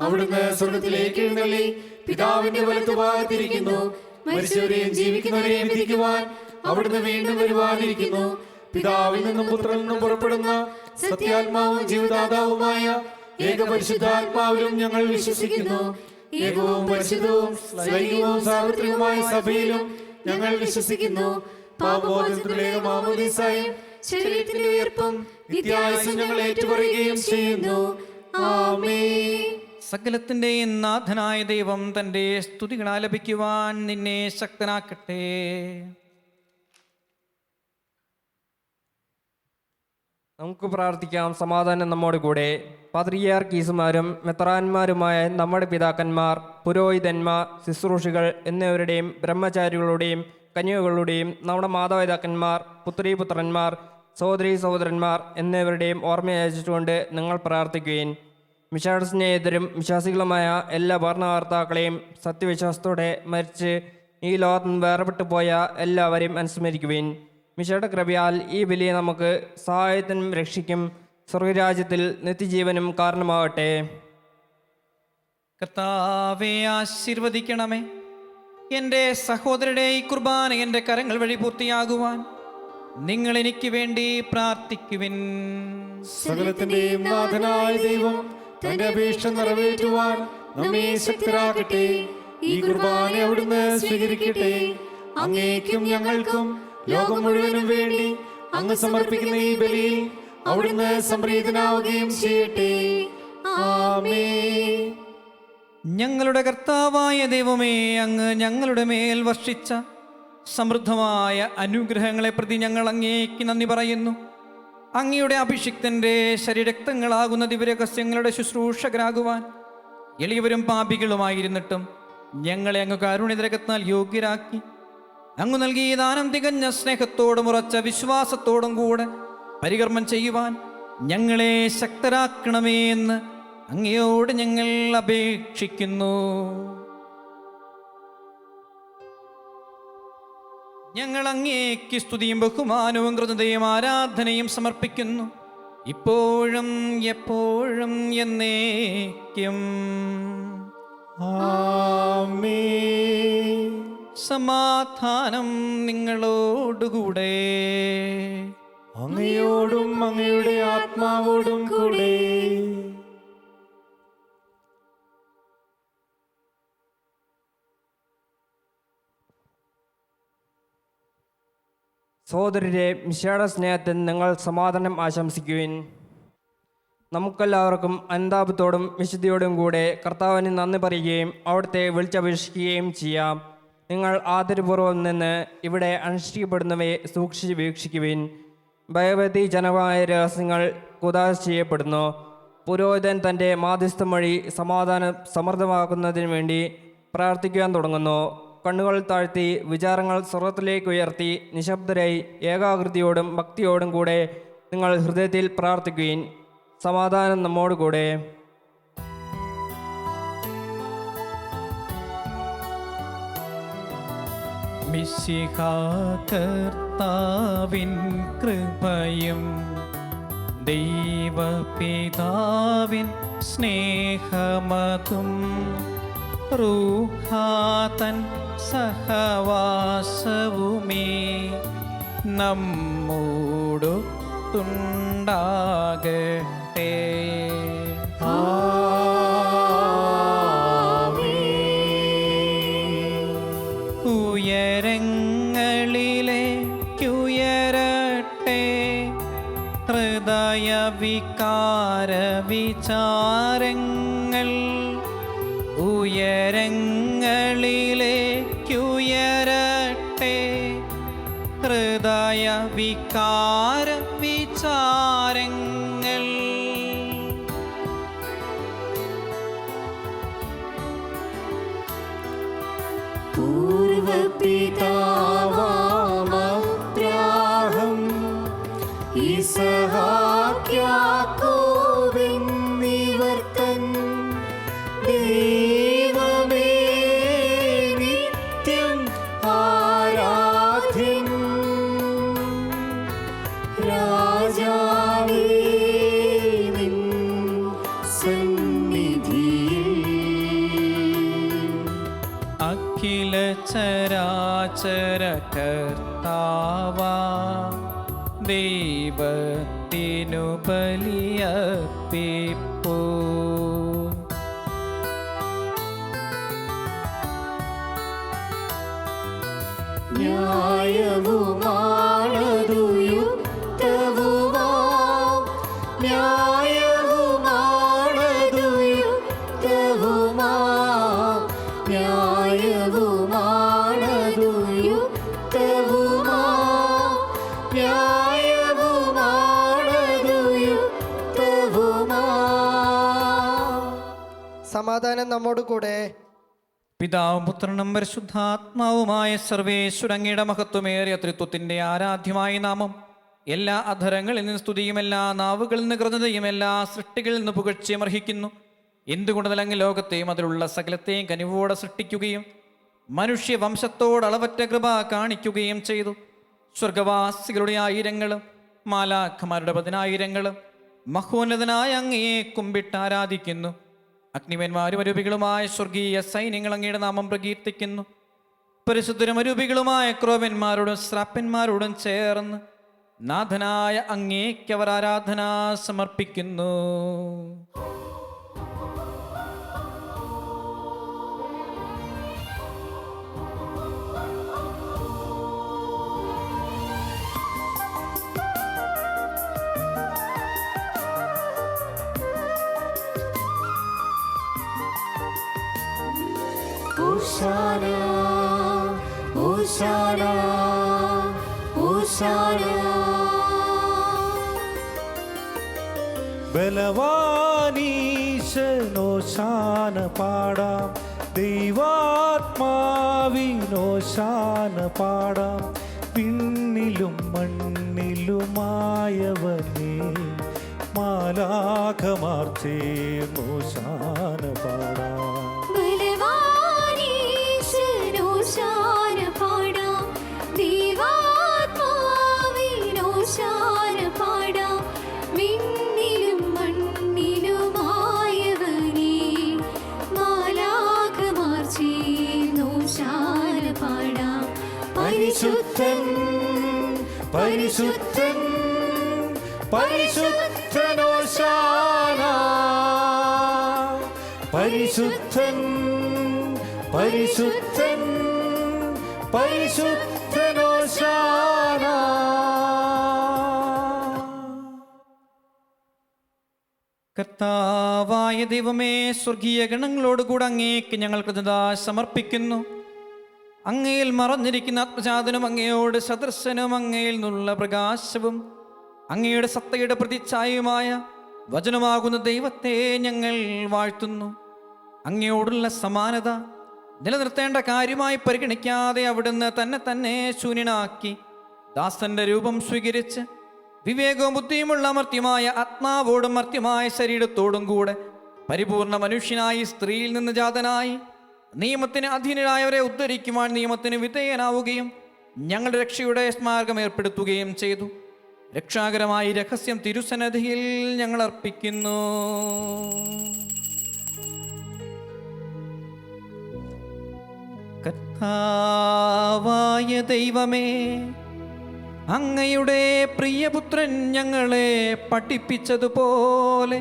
അവിടുന്ന് സ്വർഗത്തിലേക്ക് എഴുന്നള്ളി പിതാവിന്റെ വലത്തുഭാഗത്തിരിക്കുന്നു. മരിച്ചവരെയും ജീവിക്കുന്നവരെയും വിധിക്കുവാൻ അവിടുന്ന് വീണ്ടും വരുവാനിരിക്കുന്നു. പിതാവിൽ നിന്നും പുത്രനിൽ നിന്നും പുറപ്പെടുന്ന സത്യാത്മാവും ജീവദാതാവുമായ ഏകപരിശുദ്ധാത്മാവിലും ഞങ്ങൾ വിശ്വസിക്കുന്നു. ഏകവും പരിശുദ്ധവും ലൈംഗികവും സാർവത്രികവുമായ സഭയിലും ഞങ്ങൾ വിശ്വസിക്കുന്നു. പാപബോധത്തിലുള്ള മാമോദീസായും ശരീരത്തിന്റെ ഉയർപ്പും നിത്യായുസ്സും ഞങ്ങൾ ഏറ്റുപറയുകയും ചെയ്യുന്നു. ആമേൻ. സകലത്തിൻ്റെയും നാഥനായ ദൈവം തൻ്റെ സ്തുതികൾ ആലപിക്കുവാൻ നിന്നെ ശക്തനാക്കട്ടെ. നമുക്ക് പ്രാർത്ഥിക്കാം. സമാധാനം നമ്മോട് കൂടെ. പാത്രിയാർക്കീസുമാരും മെത്രാന്മാരുമായ നമ്മുടെ പിതാക്കന്മാർ, പുരോഹിതന്മാർ, ശുശ്രൂഷികൾ എന്നിവരുടെയും ബ്രഹ്മചാരികളുടെയും കന്യകളുടെയും നമ്മുടെ മാതാപിതാക്കന്മാർ, പുത്രീപുത്രന്മാർ, സഹോദരീ സഹോദരന്മാർ എന്നിവരുടെയും ഓർമ്മയച്ചുകൊണ്ട് നിങ്ങൾ പ്രാർത്ഥിക്കുകയും മിശായുടെ സ്നേഹിതരും വിശ്വാസികളുമായ എല്ലാ ഭരണകർത്താക്കളെയും സത്യവിശ്വാസത്തോടെ മരിച്ച് ഈ ലോകത്ത് നിന്ന് വേർപെട്ടു പോയ എല്ലാവരെയും അനുസ്മരിക്കുവിൻ. മിശയുടെ കൃപയാൽ ഈ ബലി നമുക്ക് സഹായത്തിനും രക്ഷയ്ക്കും സ്വർഗരാജ്യത്തിൽ നിത്യജീവനും കാരണമാകട്ടെ. കർത്താവെ ആശീർവദിക്കണമേ. എൻ്റെ സഹോദരരുടെ ഈ കുർബാന എൻ്റെ കരങ്ങൾ വഴി പൂർത്തിയാകുവാൻ നിങ്ങൾ എനിക്ക് വേണ്ടി പ്രാർത്ഥിക്കുവിൻ. സകലത്തിന്റെയും നാഥനായ ദൈവം തന്റെ അപേക്ഷ നിറവേറ്റുവാൻ നമ്മെ ശക്തരാക്കട്ടെ. ഈ കുർബാന അവിടുന്ന് സ്വീകരിക്കട്ടെ. അങ്ങേക്കും ഞങ്ങൾക്കും ലോകം മുഴുവനും വേണ്ടി അങ്ങ് സമർപ്പിക്കുന്ന ഈ ബലിയിൽ അവിടുന്ന് സംപ്രീതനാവുകയും ചെയ്യട്ടെ. ആമേൻ. ഞങ്ങളുടെ കർത്താവായ ദൈവമേ, അങ്ങ് ഞങ്ങളുടെ മേൽ വർഷിച്ച സമൃദ്ധമായ അനുഗ്രഹങ്ങളെ പ്രതി ഞങ്ങൾ അങ്ങേക്ക് നന്ദി പറയുന്നു. അങ്ങയുടെ അഭിഷിക്തന്റെ ശരീരക്തങ്ങളാകുന്ന ദിവ്യരഹസ്യങ്ങളുടെ ശുശ്രൂഷകരാകുവാൻ എളിയവരും പാപികളുമായിരുന്നിട്ടും ഞങ്ങളെ അങ്ങ് കാരുണ്യരകത്താൽ യോഗ്യരാക്കി. അങ്ങ് നൽകിയ ദാനം തികഞ്ഞ സ്നേഹത്തോടും ഉറച്ച വിശ്വാസത്തോടും കൂടെ പരികർമ്മം ചെയ്യുവാൻ ഞങ്ങളെ ശക്തരാക്കണമേ എന്ന് അങ്ങയോട് ഞങ്ങൾ അപേക്ഷിക്കുന്നു. ഞങ്ങൾ അങ്ങേക്ക് സ്തുതിയും ബഹുമാനവും കൃതയും ആരാധനയും സമർപ്പിക്കുന്നു, ഇപ്പോഴും എപ്പോഴും എന്നേക്കും. ആമേൻ. സമാധാനം നിങ്ങളോടുകൂടെ. അങ്ങയോടും അങ്ങയുടെ ആത്മാവോടും കൂടെ. സഹോദരരെ, മിശിഹായുടെ സ്നേഹത്തിൽ നിങ്ങൾ സമാധാനം ആശംസിക്കുവിൻ. നമുക്കെല്ലാവർക്കും അനുതാപത്തോടും വിശുദ്ധിയോടും കൂടെ കർത്താവിന് നന്ദി പറയുകയും അവിടുത്തെ വിളിച്ചപേക്ഷിക്കുകയും ചെയ്യാം. നിങ്ങൾ ആദരപൂർവ്വം നിന്ന് ഇവിടെ അനുഷ്ഠിക്കപ്പെടുന്നവയെ സൂക്ഷിച്ച് വീക്ഷിക്കുവിൻ. ഭയഭക്തിജനകമായ രഹസ്യങ്ങൾ കുദാശ ചെയ്യപ്പെടുന്നു. പുരോഹിതൻ തൻ്റെ മാധ്യസ്ഥം വഴി സമാധാനം സമൃദ്ധമാക്കുന്നതിന് വേണ്ടി പ്രാർത്ഥിക്കുവാൻ തുടങ്ങുന്നു. കണ്ണുകൾ താഴ്ത്തി വിചാരങ്ങൾ സ്വർഗത്തിലേക്ക് ഉയർത്തി നിശബ്ദരായി ഏകാഗ്രതയോടും ഭക്തിയോടും കൂടെ നിങ്ങൾ ഹൃദയത്തിൽ പ്രാർത്ഥിക്കുവിൻ. സമാധാനം നമ്മോടുകൂടെ. മിശിഹാ കർത്താവിൻ കൃപയും ദൈവപിതാവിൻ സ്നേഹമതും റൂഹാതൻ സഹവാസവുമേ നമ്മോടൊത്തുണ്ടാകട്ടെ. ഉയരങ്ങളിലേക്കുയരട്ടെ ഹൃദയ വികാര വിചാരങ്ങൾ. ഉയരങ്ങളിലേക്കുയരട്ടെ ഹൃദയ വികാര വിചാരങ്ങൾ. പൂർവപിതാവാം യിസ്ഹാക്യാക്കോബെന്നിവർ തൻ ദൈവമേ നിത്യം ആരാധ്യൻ. രാജാവേ നിൻ സന്നിധിയിൽ അഖില ചരാചര കർത്താവാ ദൈവത്തിനു ബലിയർപ്പിപ്പൂ. ന്യായവുമാണതു യുക്തവുമാം. ന്യായവുമാണതു യുക്തവുമാം. ന്യായവുമാണതു യുക്തവുമാം. ന്യായവുമാണതു യുക്തവുമാം. സമാധാനം നമ്മോട് കൂടെ. പിതാവും പുത്രനും പരിശുദ്ധാത്മാവുമായ സർവേശ്വരങ്ങയുടെ മഹത്വമേറിയ ത്രിത്വത്തിൻ്റെ ആരാധ്യമായ നാമം എല്ലാ അധരങ്ങളിൽ നിന്ന് സ്തുതിയും എല്ലാ നാവുകളിൽ നിന്ന് കൃതയും എല്ലാ സൃഷ്ടികളിൽ നിന്ന് പുകഴ്ചയും അർഹിക്കുന്നു. എന്തുകൊണ്ട് അങ്ങ് ലോകത്തെയും അതിലുള്ള സകലത്തെയും കനിവോടെ സൃഷ്ടിക്കുകയും മനുഷ്യവംശത്തോട് അളവറ്റ കൃപ കാണിക്കുകയും ചെയ്തു. സ്വർഗവാസികളുടെ ആയിരങ്ങളും മാലാഖമാരുടെ 10,000 മഹോന്നതനായ അങ്ങയെ കുമ്പിട്ട് ആരാധിക്കുന്നു. അഗ്നിമന്മാരും അരൂപികളുമായ സ്വർഗീയ സൈന്യങ്ങൾ അങ്ങയുടെ നാമം പ്രകീർത്തിക്കുന്നു. പരിശുദ്ധരും അരൂപികളുമായ ക്രോവന്മാരോടും ശ്രാപ്പന്മാരോടും ചേർന്ന് നാഥനായ അങ്ങേക്കവർ ആരാധന സമർപ്പിക്കുന്നു. ഹോശാന ഹോശാന ഹോശാന. ബലവാനീശനോശാന പാടാം, ദൈവാത്മാവിനോശാന പാടാം. പിന്നിലും മണ്ണിലുമായവനേ, മാലാഖമാർ ചേർന്നോശാന പാടാം. ബലവാനീശനോശാന പാടാം, ദൈവാത്മാവിനോശാന പാടാം. വിണ്ണിലും മണ്ണിലുമായവനേ, മാലാഖമാർ ചേർന്നോശാന പാടാം. പരിശുദ്ധൻ പരിശുദ്ധൻ പരിശുദ്ധനോശാന, പരിശുദ്ധൻ പരിശുദ്ധൻ പരിശുദ്ധനോശാന. കർത്താവായ ദൈവമേ, സ്വർഗീയ ഗണങ്ങളോടുകൂടെ അങ്ങേക്ക് ഞങ്ങൾ കൃതജ്ഞത സമർപ്പിക്കുന്നു. അങ്ങയിൽ മറഞ്ഞിരിക്കുന്ന ആത്മജാതനും അങ്ങയോട് സദൃശനും അങ്ങയിൽ നിന്നുള്ള പ്രകാശവും അങ്ങയുടെ സത്തയുടെ പ്രതിച്ഛായയുമായ വചനമാകുന്ന ദൈവത്തെ ഞങ്ങൾ വാഴ്ത്തുന്നു. അങ്ങയോടുള്ള സമാനത നിലനിർത്തേണ്ട കാര്യമായി പരിഗണിക്കാതെ അവിടുന്ന് തന്നെ ശൂന്യനാക്കി ദാസന്റെ രൂപം സ്വീകരിച്ച് വിവേകവും ബുദ്ധിയുമുള്ള അമർത്യമായ ആത്മാവോടും മർത്യമായ ശരീരത്തോടും കൂടെ പരിപൂർണ മനുഷ്യനായി സ്ത്രീയിൽ നിന്ന് ജാതനായി നിയമത്തിന് അധീനരായവരെ ഉദ്ധരിക്കുവാൻ നിയമത്തിന് വിധേയനാവുകയും ഞങ്ങളുടെ രക്ഷയുടെ സ്മാരകം ഏർപ്പെടുത്തുകയും ചെയ്തു. രക്ഷാകരമായ രഹസ്യം തിരുസന്നിധിയിൽ ഞങ്ങൾ അർപ്പിക്കുന്നു. കർത്താവായ ദൈവമേ, അങ്ങയുടെ പ്രിയപുത്രൻ ഞങ്ങളെ പഠിപ്പിച്ചതുപോലെ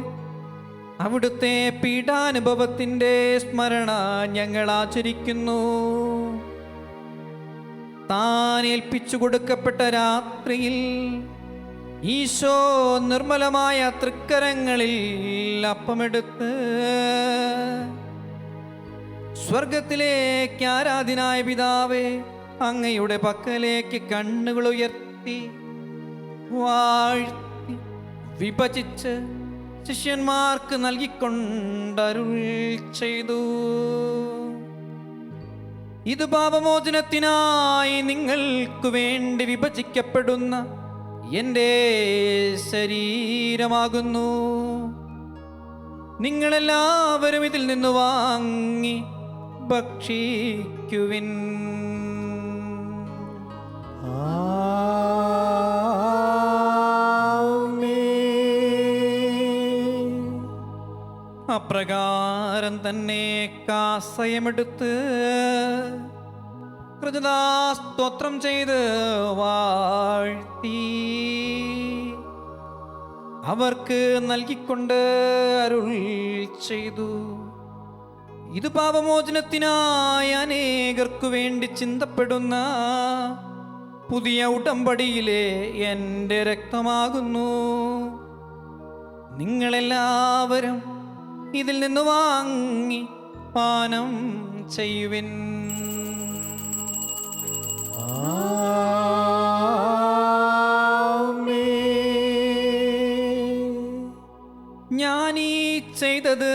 അവിടുത്തെ പീഡാനുഭവത്തിൻ്റെ സ്മരണ ഞങ്ങൾ ആചരിക്കുന്നു. താൻ ഏൽപ്പിച്ചു കൊടുക്കപ്പെട്ട രാത്രിയിൽ ഈശോ നിർമ്മലമായ തൃക്കരങ്ങളിൽ അപ്പമെടുത്ത് സ്വർഗത്തിലേക്ക് ആരാധനായ പിതാവേ, അങ്ങയുടെ പക്കലേക്ക് കണ്ണുകൾ ഉയർത്തി വാഴ്ത്തി വിഭജിച്ച് ശിഷ്യന്മാർക്ക് നൽകിക്കൊണ്ടരുൾ ചെയ്തു. ഇത് പാപമോചനത്തിനായി നിങ്ങൾക്ക് വേണ്ടി വിഭജിക്കപ്പെടുന്ന എൻ്റെ ശരീരമാകുന്നു. നിങ്ങളെല്ലാവരും ഇതിൽ നിന്ന് വാങ്ങി ഭക്ഷിക്കുവിൻ. അപ്രകാരം തന്നെ കാസയമെടുത്ത് കൃതജ്ഞതാസ്തോത്രം ചെയ്ത് വാഴ്ത്തി അവർക്ക് നൽകിക്കൊണ്ട് അരുൾ ചെയ്തു. ഇത് പാപമോചനത്തിനായി അനേകർക്കു വേണ്ടി ചിന്തപ്പെടുന്ന പുതിയ ഉടമ്പടിയിലെ എൻ്റെ രക്തമാകുന്നു. നിങ്ങളെല്ലാവരും ഇതിൽ നിന്ന് വാങ്ങി പാനം ചെയ്യുവിൻ. ഞാനീ ചെയ്തത്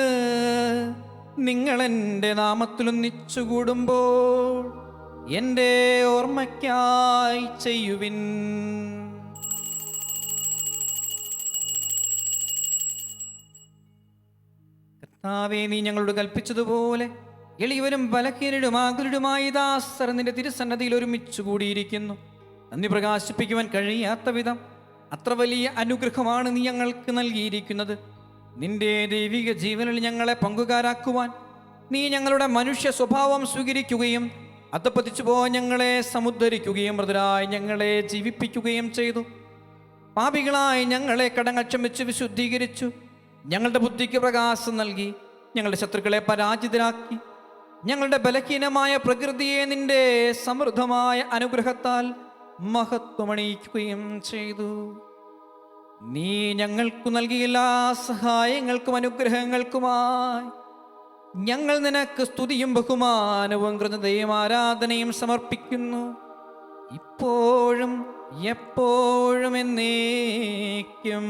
നിങ്ങളെൻ്റെ നാമത്തിലൊന്നിച്ചുകൂടുമ്പോൾ എൻ്റെ ഓർമ്മയ്ക്കായി ചെയ്യുവിൻ. കർത്താവേ, നീ ഞങ്ങളോട് കൽപ്പിച്ചതുപോലെ എളിയവരും ബലഹീനരും ആകുലരുമായി ദാസർ നിന്റെ തിരുസന്നതിയിൽ ഒരുമിച്ച് കൂടിയിരിക്കുന്നു. നന്ദി പ്രകാശിപ്പിക്കുവാൻ കഴിയാത്ത വിധം അത്ര വലിയ അനുഗ്രഹമാണ് നീ ഞങ്ങൾക്ക് നൽകിയിരിക്കുന്നത്. നിന്റെ ദൈവിക ജീവനിൽ ഞങ്ങളെ പങ്കുകാരാക്കുവാൻ നീ ഞങ്ങളുടെ മനുഷ്യ സ്വഭാവം സ്വീകരിക്കുകയും അധപ്പതിച്ചു പോകാൻ ഞങ്ങളെ സമുദ്ധരിക്കുകയും മൃതരായി ഞങ്ങളെ ജീവിപ്പിക്കുകയും ചെയ്തു. പാപികളായി ഞങ്ങളെ കടങ്ങൾ ക്ഷമിച്ച് വിശുദ്ധീകരിച്ചു. ഞങ്ങളുടെ ബുദ്ധിക്ക് പ്രകാശം നൽകി. ഞങ്ങളുടെ ശത്രുക്കളെ പരാജിതരാക്കി. ഞങ്ങളുടെ ബലഹീനമായ പ്രകൃതിയെ നിന്റെ സമൃദ്ധമായ അനുഗ്രഹത്താൽ മഹത്വമണിയിക്കുകയും ചെയ്തു. നീ ഞങ്ങൾക്കു നൽകിയ എല്ലാ സഹായങ്ങൾക്കും അനുഗ്രഹങ്ങൾക്കുമായി ഞങ്ങൾ നിനക്ക് സ്തുതിയും ബഹുമാനവും കൃതജ്ഞതയും ആരാധനയും സമർപ്പിക്കുന്നു, ഇപ്പോഴും എപ്പോഴും എന്നേക്കും.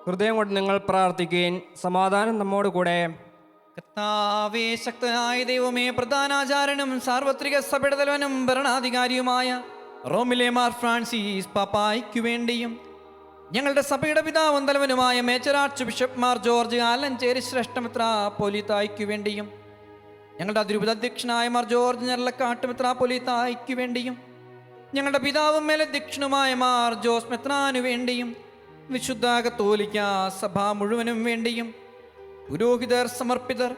ഹൃദയം കൊണ്ട് നിങ്ങൾ പ്രാർത്ഥിക്കുകയും സമാധാനം നമ്മോട് കൂടെ. കർത്താവേ, ശക്തനായ ദൈവമേ, പ്രധാനാചാര്യനും സാർവത്രിക സഭയുടെ തലവനും ഭരണാധികാരിയുമായ റോമിലെ മാർ ഫ്രാൻസിസ് പാപ്പായ്ക്കു വേണ്ടിയും ഞങ്ങളുടെ സഭയുടെ പിതാവും തലവനുമായ major archbishop Mar George Alencherry ശ്രേഷ്ഠ മെത്രാപ്പോലീത്തായ്ക്കു വേണ്ടിയും ഞങ്ങളുടെ അതിരൂപത അധ്യക്ഷനായ മാർ ജോർജ് ഞെർലക്കാട്ട് മെത്രാപ്പോലീത്തായ്ക്കു വേണ്ടിയും ഞങ്ങളുടെ പിതാവും മേലധ്യക്ഷനുമായ മാർ ജോസ് മെത്രാനു വേണ്ടിയും വിശുദ്ധ കത്തോലിക്ക സഭ മുഴുവനും വേണ്ടിയും പുരോഹിതർ, സമർപ്പിതർ,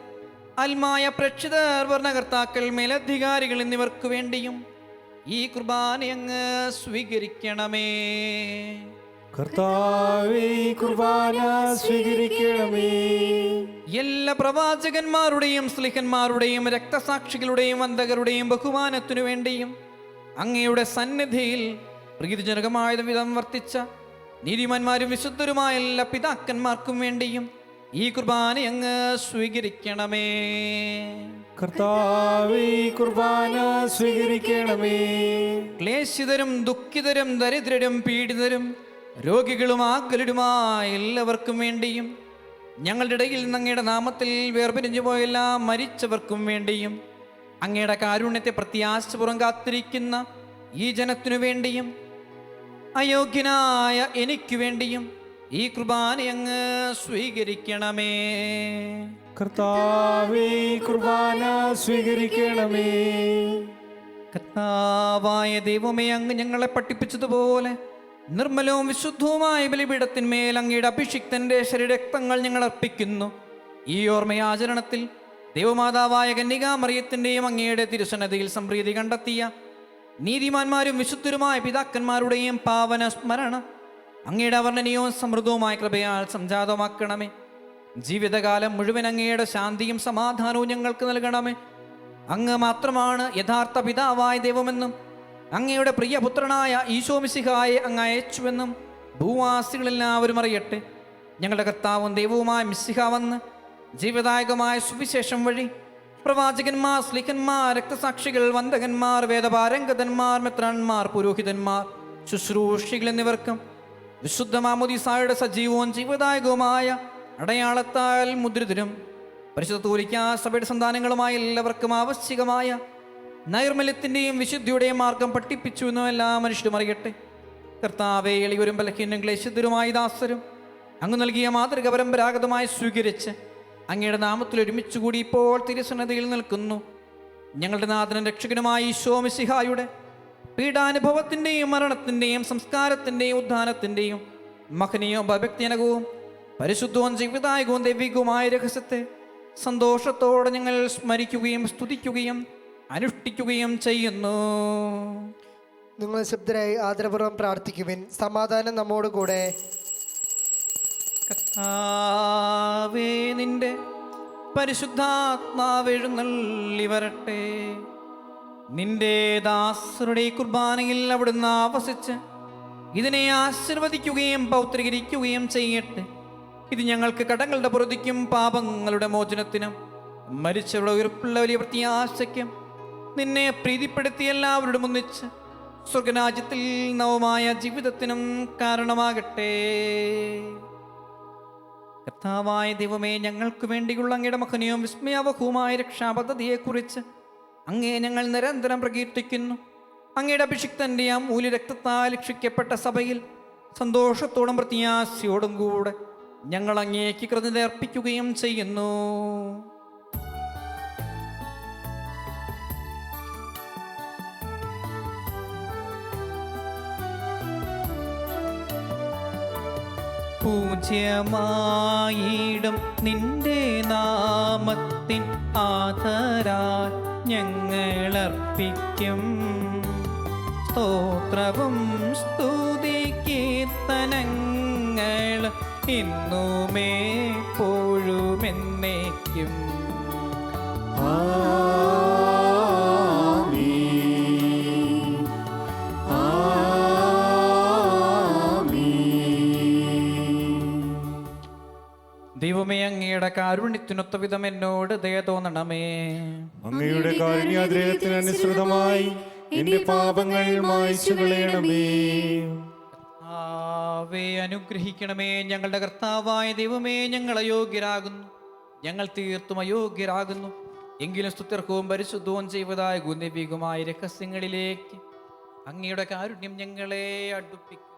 അൽമായ പ്രേക്ഷിതർ, ഭരണകർത്താക്കൾ, മേലധികാരികൾ എന്നിവർക്ക് വേണ്ടിയും ഈ കുർബാന അങ്ങ് സ്വീകരിക്കണമേ. കർത്താവേ, കുർബാന സ്വീകരിക്കണമേ. എല്ലാ പ്രവാചകന്മാരുടെയും സ്ലിഹന്മാരുടെയും രക്തസാക്ഷികളുടെയും വന്ദകരുടെയും ബഹുമാനത്തിനു വേണ്ടിയും അങ്ങയുടെ സന്നിധിയിൽ പ്രീതിജനകമായ വിധം വർത്തിച്ച നീതിമാന്മാരും വിശുദ്ധരുമായ എല്ലാ പിതാക്കന്മാർക്കും വേണ്ടിയും ഈ കുർബാന അങ്ങ് സ്വീകരിക്കണമേ. കർത്താവേ, കുർബാന സ്വീകരിക്കണമേ. ക്ലേശിതരും ദുഃഖിതരും ദരിദ്രരും പീഡിതരും രോഗികളും ആകുലരുമായ എല്ലാവർക്കും വേണ്ടിയും ഞങ്ങളുടെ ഇടയിൽ നിന്ന് അങ്ങയുടെ നാമത്തിൽ വേർപിരിഞ്ഞു പോയ എല്ലാ മരിച്ചവർക്കും വേണ്ടിയും അങ്ങയുടെ കാരുണ്യത്തെ പ്രത്യാശപൂർവ്വം കാത്തിരിക്കുന്ന ഈ ജനത്തിനു വേണ്ടിയും അയോഗ്യനായ എനിക്ക് വേണ്ടിയും ഈ കുർബാന അങ്ങ് സ്വീകരിക്കണമേ. കർത്താവേ, കുർബാന സ്വീകരിക്കണമേ. കർത്താവായ ദൈവമേ, അങ്ങ് ഞങ്ങളെ പഠിപ്പിച്ചതുപോലെ നിർമ്മലവും വിശുദ്ധവുമായ ബലിപീഠത്തിന്മേൽ അങ്ങയുടെ അഭിഷിക്തന്റെ ശരീരരക്തങ്ങൾ ഞങ്ങൾ അർപ്പിക്കുന്നു. ഈ ഓർമ്മയാചരണത്തിൽ ദൈവമാതാവായ കന്യകാമറിയത്തിൻ്റെയും അങ്ങയുടെ തിരുസന്നതിയിൽ സംപ്രീതി കണ്ടെത്തിയ നീതിമാന്മാരും വിശുദ്ധരുമായ പിതാക്കന്മാരുടെയും പാവന സ്മരണ അങ്ങയുടെ അവർണ്ണനീയവും സമൃദ്ധവുമായ കൃപയാൽ സംജാതമാക്കണമേ. ജീവിതകാലം മുഴുവൻ അങ്ങയുടെ ശാന്തിയും സമാധാനവും ഞങ്ങൾക്ക് നൽകണമേ. അങ്ങ് മാത്രമാണ് യഥാർത്ഥ പിതാവായ ദൈവമെന്നും അങ്ങയുടെ പ്രിയപുത്രനായ ഈശോ മിശിഹായെ അങ്ങ് അയച്ചുവെന്നും ഭൂവാസികളെല്ലാവരും അറിയട്ടെ. ഞങ്ങളുടെ കർത്താവും ദൈവവുമായ മിശിഹ വന്ന് ജീവദായകമായ സുവിശേഷം വഴി പ്രവാചകന്മാർ, സ്ലിഹന്മാർ, രക്തസാക്ഷികൾ, വന്ദകന്മാർ, വേദപാരംഗതന്മാർ, മെത്രാന്മാർ, പുരോഹിതന്മാർ, ശുശ്രൂഷികൾ എന്നിവർക്കും വിശുദ്ധ മാമോദീസായുടെ സജീവവും ജീവദായകവുമായ അടയാളത്താൽ മുദ്രിതരും പരിശുദ്ധ കത്തോലിക്കാ സഭയുടെ സന്താനങ്ങളുമായ എല്ലാവർക്കും ആവശ്യകമായ നൈർമല്യത്തിൻ്റെയും വിശുദ്ധിയുടെയും മാർഗം പഠിപ്പിച്ചു എന്നും എല്ലാ മനുഷ്യരും അറിയട്ടെ. കർത്താവേ, എളിയവരും ബലഹീനരും ക്ലേശിതരുമായ ദാസരും അങ്ങ് നൽകിയ മാതൃക പരമ്പരാഗതമായി സ്വീകരിച്ച് അങ്ങയുടെ നാമത്തിൽ ഒരുമിച്ച് കൂടി ഇപ്പോൾ തിരുസന്നതിയിൽ നിൽക്കുന്നു. ഞങ്ങളുടെ നാഥനും രക്ഷകനുമായ ഈശോ മിശിഹായുടെ പീഡാനുഭവത്തിൻ്റെയും മരണത്തിൻ്റെയും സംസ്കാരത്തിൻ്റെയും ഉദ്ധാനത്തിൻ്റെയും മഹനീയവും ഭക്തിജനകവും പരിശുദ്ധവും ജീവിതായകവും ദൈവികവുമായ രഹസ്യത്തെ സന്തോഷത്തോടെ ഞങ്ങൾ സ്മരിക്കുകയും സ്തുതിക്കുകയും അനുഷ്ഠിക്കുകയും ചെയ്യുന്നു. നിങ്ങൾ ശബ്ദരായി ആദരപൂർവ്വം പ്രാർത്ഥിക്കുവിൻ. സമാധാനം നമ്മോട് കൂടെ. കർത്താവേ, നിന്റെ പരിശുദ്ധാത്മാവ് എഴുന്നള്ളി വരട്ടെ. നിന്റെ ദാസരുടെ കുർബാനയിൽ അവിടുന്ന് ആവസിച്ച് ഇതിനെ ആശീർവദിക്കുകയും പൗത്രീകരിക്കുകയും ചെയ്യട്ടെ. ഇത് ഞങ്ങൾക്ക് കടങ്ങളുടെ പൊറുതിക്കും പാപങ്ങളുടെ മോചനത്തിനും മരിച്ചവരുടെ ഉയർപ്പുള്ള വലിയ പ്രത്യാശയ്ക്കും നിന്നെ പ്രീതിപ്പെടുത്തി എല്ലാവരോടും ഒന്നിച്ച് സ്വർഗരാജ്യത്തിൽ നവമായ ജീവിതത്തിനും കാരണമാകട്ടെ. കർത്താവായ ദൈവമേ, ഞങ്ങൾക്ക് വേണ്ടിയുള്ള അങ്ങയുടെ മഹനീയവും വിസ്മയാവഹവുമായ രക്ഷാപദ്ധതിയെക്കുറിച്ച് അങ്ങേ ഞങ്ങൾ നിരന്തരം പ്രകീർത്തിക്കുന്നു. അങ്ങയുടെ അഭിഷിക്തന്റെ അമൂല്യ രക്തത്താൽ രക്ഷിക്കപ്പെട്ട സഭയിൽ സന്തോഷത്തോടും പ്രത്യാശയോടും കൂടെ ഞങ്ങൾ അങ്ങേക്ക് കൃതജ്ഞത അർപ്പിക്കുകയും ചെയ്യുന്നു. പൂജ്യമായിടും നിന്റെ നാമത്തിൻ ആദരാൽ ഞങ്ങളർപ്പിക്കും സ്തോത്രവും സ്തുതി കീർത്തനങ്ങൾ ഇന്നുമേ എപ്പോഴുമെന്നേക്കും. ദൈവമേ, അങ്ങയുടെ കാരുണ്യത്തിനൊത്ത വിധം എന്നോട് ദയ തോന്നണമേ. അങ്ങയുടെ കാരുണ്യാദ്രയത്തിന് അനുസൃതമായി എന്റെ പാപങ്ങൾ മായ്ച്ചു കളയണമേ. ആവേ, അനുഗ്രഹിക്കണമേ. ഞങ്ങളുടെ കർത്താവായ ദൈവമേ, ഞങ്ങൾ അയോഗ്യരാകുന്നു, ഞങ്ങൾ തീർത്തും അയോഗ്യരാകുന്നു. എങ്കിലും സ്തുത്യർഹവും പരിശുദ്ധവും ചെയ്വതായ ഗുണവികമായ രഹസ്യങ്ങളിലേക്ക് അങ്ങയുടെ കാരുണ്യം ഞങ്ങളെ അടുപ്പിക്കുന്നു.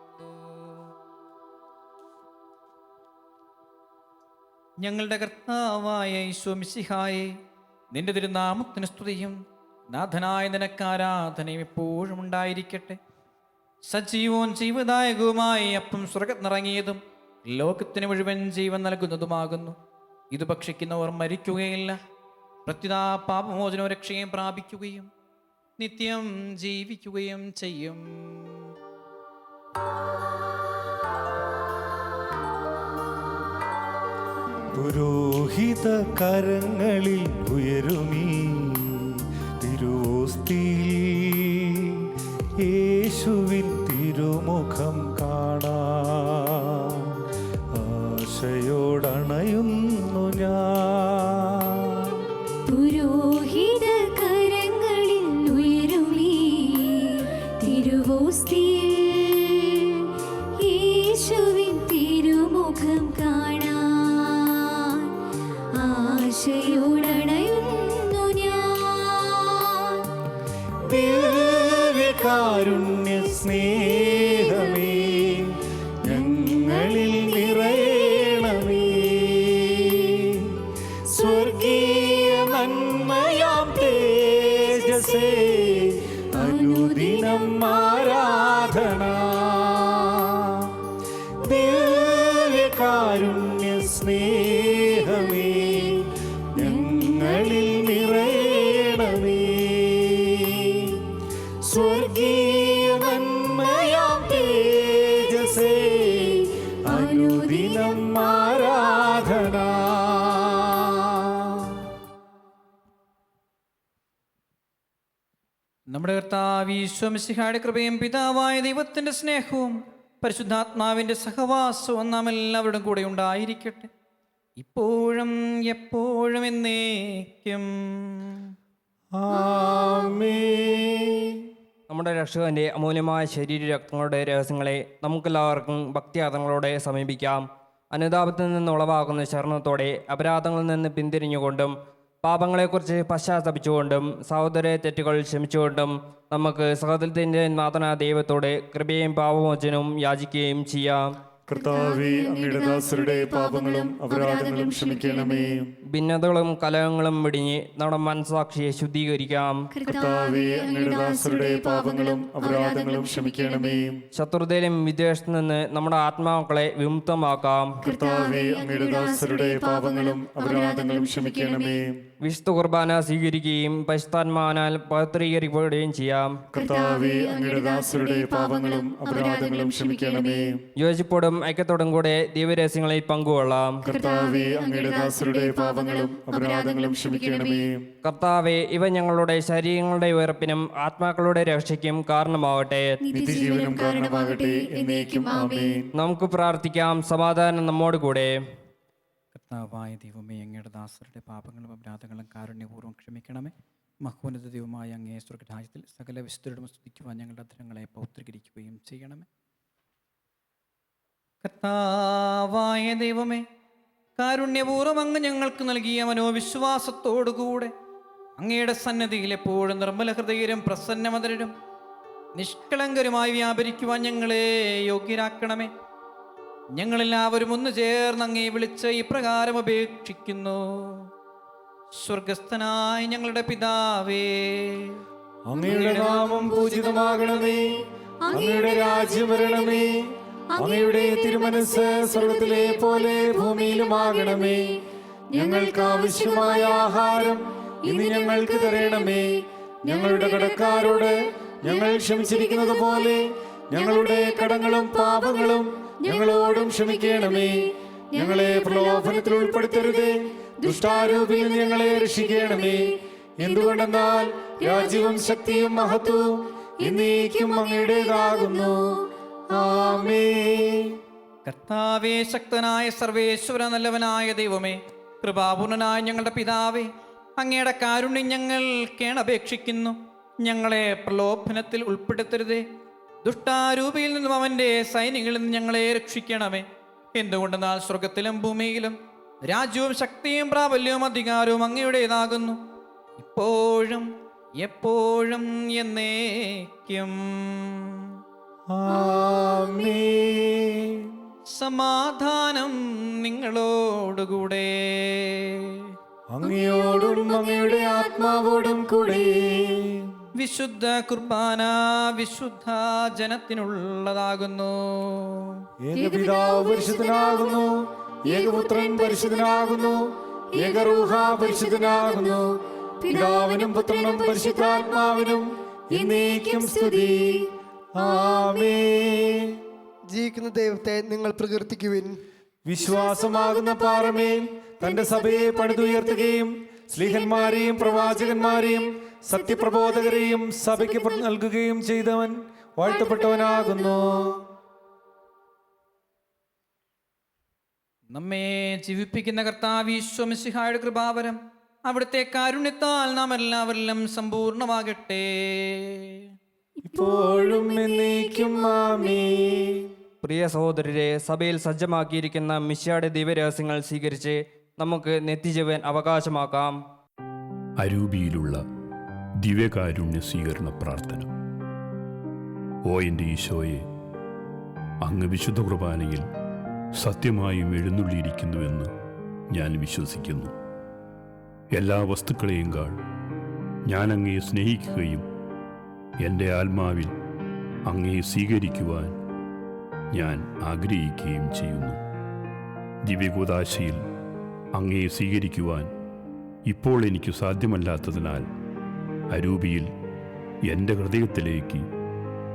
ഞങ്ങളുടെ കർത്താവായ ഈശോ മിശിഹായേ, നിന്റെ തിരുനാമത്തിന് സ്തുതിയും നാഥനായ നിനക്ക് ആരാധനയും എപ്പോഴും ഉണ്ടായിരിക്കട്ടെ. സജീവവും ജീവദായകവുമായി അപ്പം സ്വർഗ്ഗത്തിനിറങ്ങിയതും ലോകത്തിന് മുഴുവൻ ജീവൻ നൽകുന്നതുമാകുന്നു. ഇത് ഭക്ഷിക്കുന്നവർ മരിക്കുകയില്ല, പ്രത്യുത പാപമോചനവും രക്ഷയും പ്രാപിക്കുകയും നിത്യം ജീവിക്കുകയും ചെയ്യും. പുരോഹിത കരങ്ങളിൽ ഉയരുമീ തിരുവോസ്തിയിൽ യേശുവിൻ തിരുമുഖം കാണാൻ ആശയോടണയുന്നു ഞാൻ. പുരോഹിത കരങ്ങളിൽ ഉയരുമീ തിരുവോസ്തിയിൽ യേശുവിൻ തിരുമുഖം കാണാൻ ആശയോടണയുന്നു ഞാൻ. ദിവ്യകാരുണ്യ സ്നേഹമേ, ഞങ്ങളിൽ നിറയണമേ. സ്വർഗീയ നന്മയാം തേജസ്സേ, അനുദിനം ആരാധന. ദിവ്യകാരുണ്യ സ്നേഹമേ, ഞങ്ങളിൽ നിറയണമേ. സ്വർഗീയ നന്മയാം തേജസ്സേ, അനുദിനം ആരാധന. നമ്മുടെ കർത്താവ് ഈശോ മിശിഹായുടെ കൃപയും പിതാവായ ദൈവത്തിന്റെ സ്നേഹവും പരിശുദ്ധാത്മാവിന്റെ സഹവാസവും നാം എല്ലാവരുടെയും കൂടെ ഉണ്ടായിരിക്കട്ടെ, ഇപ്പോഴും എപ്പോഴും എന്നേക്കും. ആമേൻ. നമ്മുടെ രക്ഷകന്റെ അമൂല്യമായ ശരീരരക്തങ്ങളുടെ രഹസ്യങ്ങളെ നമുക്കെല്ലാവർക്കും ഭക്തിയാദങ്ങളോടെ സമീപിക്കാം. അനുതാപത്തിൽ നിന്ന് ഉളവാകുന്ന ശരണത്തോടെ അപരാധങ്ങളിൽ നിന്ന് പിന്തിരിഞ്ഞുകൊണ്ടും പാപങ്ങളെക്കുറിച്ച് പശ്ചാത്തപിച്ചുകൊണ്ടും സഹോദര തെറ്റുകൾ ക്ഷമിച്ചുകൊണ്ടും നമുക്ക് സഹോദരത്തിൻ്റെ നാഥനായ ദൈവത്തോട് കൃപയും പാപമോചനവും യാചിക്കുകയും ചെയ്യാം. കർത്താവേ, അങ്ങയുടെ ദാസരുടെ പാപങ്ങളും അപരാധങ്ങളും ക്ഷമിക്കണമേ. ഭിന്നതകളും കലഹങ്ങളും വെടിഞ്ഞ് നമ്മുടെ മനസ്സാക്ഷിയെ ശുദ്ധീകരിക്കാം. കർത്താവേ, അങ്ങയുടെ ദാസരുടെ പാപങ്ങളും അപരാധങ്ങളും ക്ഷമിക്കണമേ. ശത്രുതയിലും വിദ്വേഷത്തിൽ നിന്ന് നമ്മുടെ ആത്മാക്കളെ വിമുക്തമാക്കാം. കർത്താവേ, അങ്ങയുടെ ദാസരുടെ പാപങ്ങളും അപരാധങ്ങളും ക്ഷമിക്കണമേ. വിശുദ്ധ കുർബാന സ്വീകരിക്കുകയും പരിശുദ്ധാത്മാവിനാൽ പവിത്രീകരിക്കപ്പെടുകയും ചെയ്യാം. കർത്താവേ, അങ്ങയുടെ ദാസരുടെ പാപങ്ങളും അപരാധങ്ങളും ക്ഷമിക്കണമേ. യോജിപ്പോടും ഐക്യത്തോടും കൂടെ ദിവ്യരഹസ്യങ്ങളിൽ പങ്കുകൊള്ളാം. കർത്താവേ, അങ്ങയുടെ ദാസരുടെ പാപങ്ങളും അപരാധങ്ങളും ക്ഷമിക്കണമേ. കർത്താവെ, ഇവ ഞങ്ങളുടെ ശരീരങ്ങളുടെ ഉയർപ്പിനും ആത്മാക്കളുടെ രക്ഷയ്ക്കും കാരണമാവട്ടെ. നിത്യജീവനും കാരണമാകട്ടെ. എന്നേക്കും ആമേൻ. നമുക്ക് പ്രാർത്ഥിക്കാം. സമാധാനം നമ്മോട് കൂടെ. കർത്താവായ ദൈവമേ, അങ്ങയുടെ ദാസരുടെ പാപങ്ങളും അപരാധങ്ങളും കാരുണ്യപൂർവ്വം ക്ഷമിക്കണമേ. മഹോന്നത ദൈവമായ അങ്ങേ സ്വർഗ്ഗരാജ്യത്തിൽ സകല വിശുദ്ധരുടെ സ്തുതിക്കുവാൻ ഞങ്ങളുടെ അധരങ്ങളെ പൗത്രീകരിക്കുകയും ചെയ്യണമേ. കർത്താവായ ദൈവമേ, കാരുണ്യപൂർവ്വം അങ്ങ് ഞങ്ങൾക്ക് നൽകിയ മനോവിശ്വാസത്തോടുകൂടെ അങ്ങയുടെ സന്നദ്ധിയിൽ എപ്പോഴും നിർമ്മല ഹൃദയരും പ്രസന്നമതരും നിഷ്കളങ്കരുമായി വ്യാപരിക്കുവാൻ ഞങ്ങളെ യോഗ്യരാക്കണമേ. ഞങ്ങളെല്ലാവരും ഒന്ന് ചേർന്ന് അങ്ങേ വിളിച്ച് ഇപ്രകാരം അപേക്ഷിക്കുന്നു. സ്വർഗസ്ഥനായ ഞങ്ങളുടെ പിതാവേ, അങ്ങയുടെ നാമം പൂജിതമാകണമേ. അങ്ങയുടെ രാജ്യം വരണമേ. അങ്ങയുടെ തിരുമനസ് സ്വർഗത്തിലെ പോലെ ഭൂമിയിലുമാകണമേ. ഞങ്ങൾക്ക് ആവശ്യമായ ആഹാരം ഇന്ന് ഞങ്ങൾക്ക് തരണമേ. ഞങ്ങളുടെ കടക്കാരോട് ഞങ്ങൾ ക്ഷമിച്ചിരിക്കുന്നത് പോലെ ഞങ്ങളുടെ കടങ്ങളും പാപങ്ങളും ഞങ്ങളോടും ക്ഷമിക്കണമേ. ഞങ്ങളെ പ്രലോഭനത്തിൽ ഉൾപ്പെടുത്തരുതേ, ദുഷ്ടാരൂപിയിൽ നിന്ന് ഞങ്ങളെ രക്ഷിക്കണമേ. എന്തുകൊണ്ടെന്നാൽ രാജ്യവും ശക്തിയും മഹത്വവും എന്നേക്കും അങ്ങയുടേതാകുന്നു. ആമേൻ. കർത്താവേ, ശക്തനായ സർവേശ്വര, നല്ലവനായ ദൈവമേ, കൃപാപൂർണനായ ഞങ്ങളുടെ പിതാവേ, അങ്ങയുടെ കാരുണ്യം ഞങ്ങൾ കേണപേക്ഷിക്കുന്നു. ഞങ്ങളെ പ്രലോഭനത്തിൽ ഉൾപ്പെടുത്തരുതേ, ദുഷ്ടാരൂപിയിൽ നിന്നും അവൻ്റെ സൈന്യങ്ങളിൽ നിന്ന് ഞങ്ങളെ രക്ഷിക്കണമേ. എന്തുകൊണ്ടെന്നാൽ സ്വർഗത്തിലും ഭൂമിയിലും രാജ്യവും ശക്തിയും പ്രാബല്യവും അധികാരവും അങ്ങയുടേതാകുന്നു, ഇപ്പോഴും എപ്പോഴും എന്നേക്കും. ആമേൻ. സമാധാനം നിങ്ങളോടുകൂടെ. അങ്ങയോടും അങ്ങയുടെ ആത്മാവോടും കൂടെ. വിശുദ്ധ കുർബാന വിശുദ്ധ ജനത്തിനുള്ളതാകുന്നു. ഏകപിതാവ് പരിശുദ്ധനാകുന്നു, ഏകപുത്രൻ പരിശുദ്ധനാകുന്നു, ഏകറൂഹ പരിശുദ്ധനാകുന്നു. പിതാവിനും പുത്രനും പരിശുദ്ധാത്മാവിനും എന്നേക്കും സ്തുതി. ആമേൻ. ജീവിക്കുന്ന ദൈവത്തെ നിങ്ങൾ പ്രകീർത്തിക്കുവിൻ. വിശ്വാസമാകുന്ന പാറമേൽ തന്റെ സഭയെ പണിതുയർത്തുകയും സ്ലീഹന്മാരെയും പ്രവാചകന്മാരെയും സത്യപ്രബോധകരെയും സഭയ്ക്ക് നൽകുകയും ചെയ്തവൻ വാഴ്ത്തപ്പെട്ടവനാകുന്നു. നമ്മെ ജീവിപ്പിക്കുന്ന കർത്താവ് ഈശോ മിശിഹായുടെ കൃപാവരം അവിടുത്തെ കാരുണ്യത്താൽ നാം എല്ലാവരിലും സമ്പൂർണ്ണമാകട്ടെ, ഇപ്പോഴും എന്നേക്കും. ആമേൻ. പ്രിയ സഹോദരരെ, സഭയിൽ സജ്ജമാക്കിയിരിക്കുന്ന മിശിഹായുടെ ദിവ്യരഹസ്യങ്ങൾ സ്വീകരിച്ച് നമുക്ക് നിത്യജീവൻ അവകാശമാക്കാം. അരൂപിയിലുള്ള ദിവ്യകാരുണ്യ സ്വീകരണ പ്രാർത്ഥന. ഓ എൻ്റെ ഈശോയെ, അങ്ങ് വിശുദ്ധ കുർബാനയിൽ സത്യമായും എഴുന്നള്ളിയിരിക്കുന്നുവെന്ന് ഞാൻ വിശ്വസിക്കുന്നു. എല്ലാ വസ്തുക്കളെയും കാൾ ഞാൻ അങ്ങയെ സ്നേഹിക്കുകയും എൻ്റെ ആത്മാവിൽ അങ്ങയെ സ്വീകരിക്കുവാൻ ഞാൻ ആഗ്രഹിക്കുകയും ചെയ്യുന്നു. ദിവ്യകൂദാശയിൽ അങ്ങയെ സ്വീകരിക്കുവാൻ ഇപ്പോൾ എനിക്ക് സാധ്യമല്ലാത്തതിനാൽ അരൂപിയിൽ എൻ്റെ ഹൃദയത്തിലേക്ക്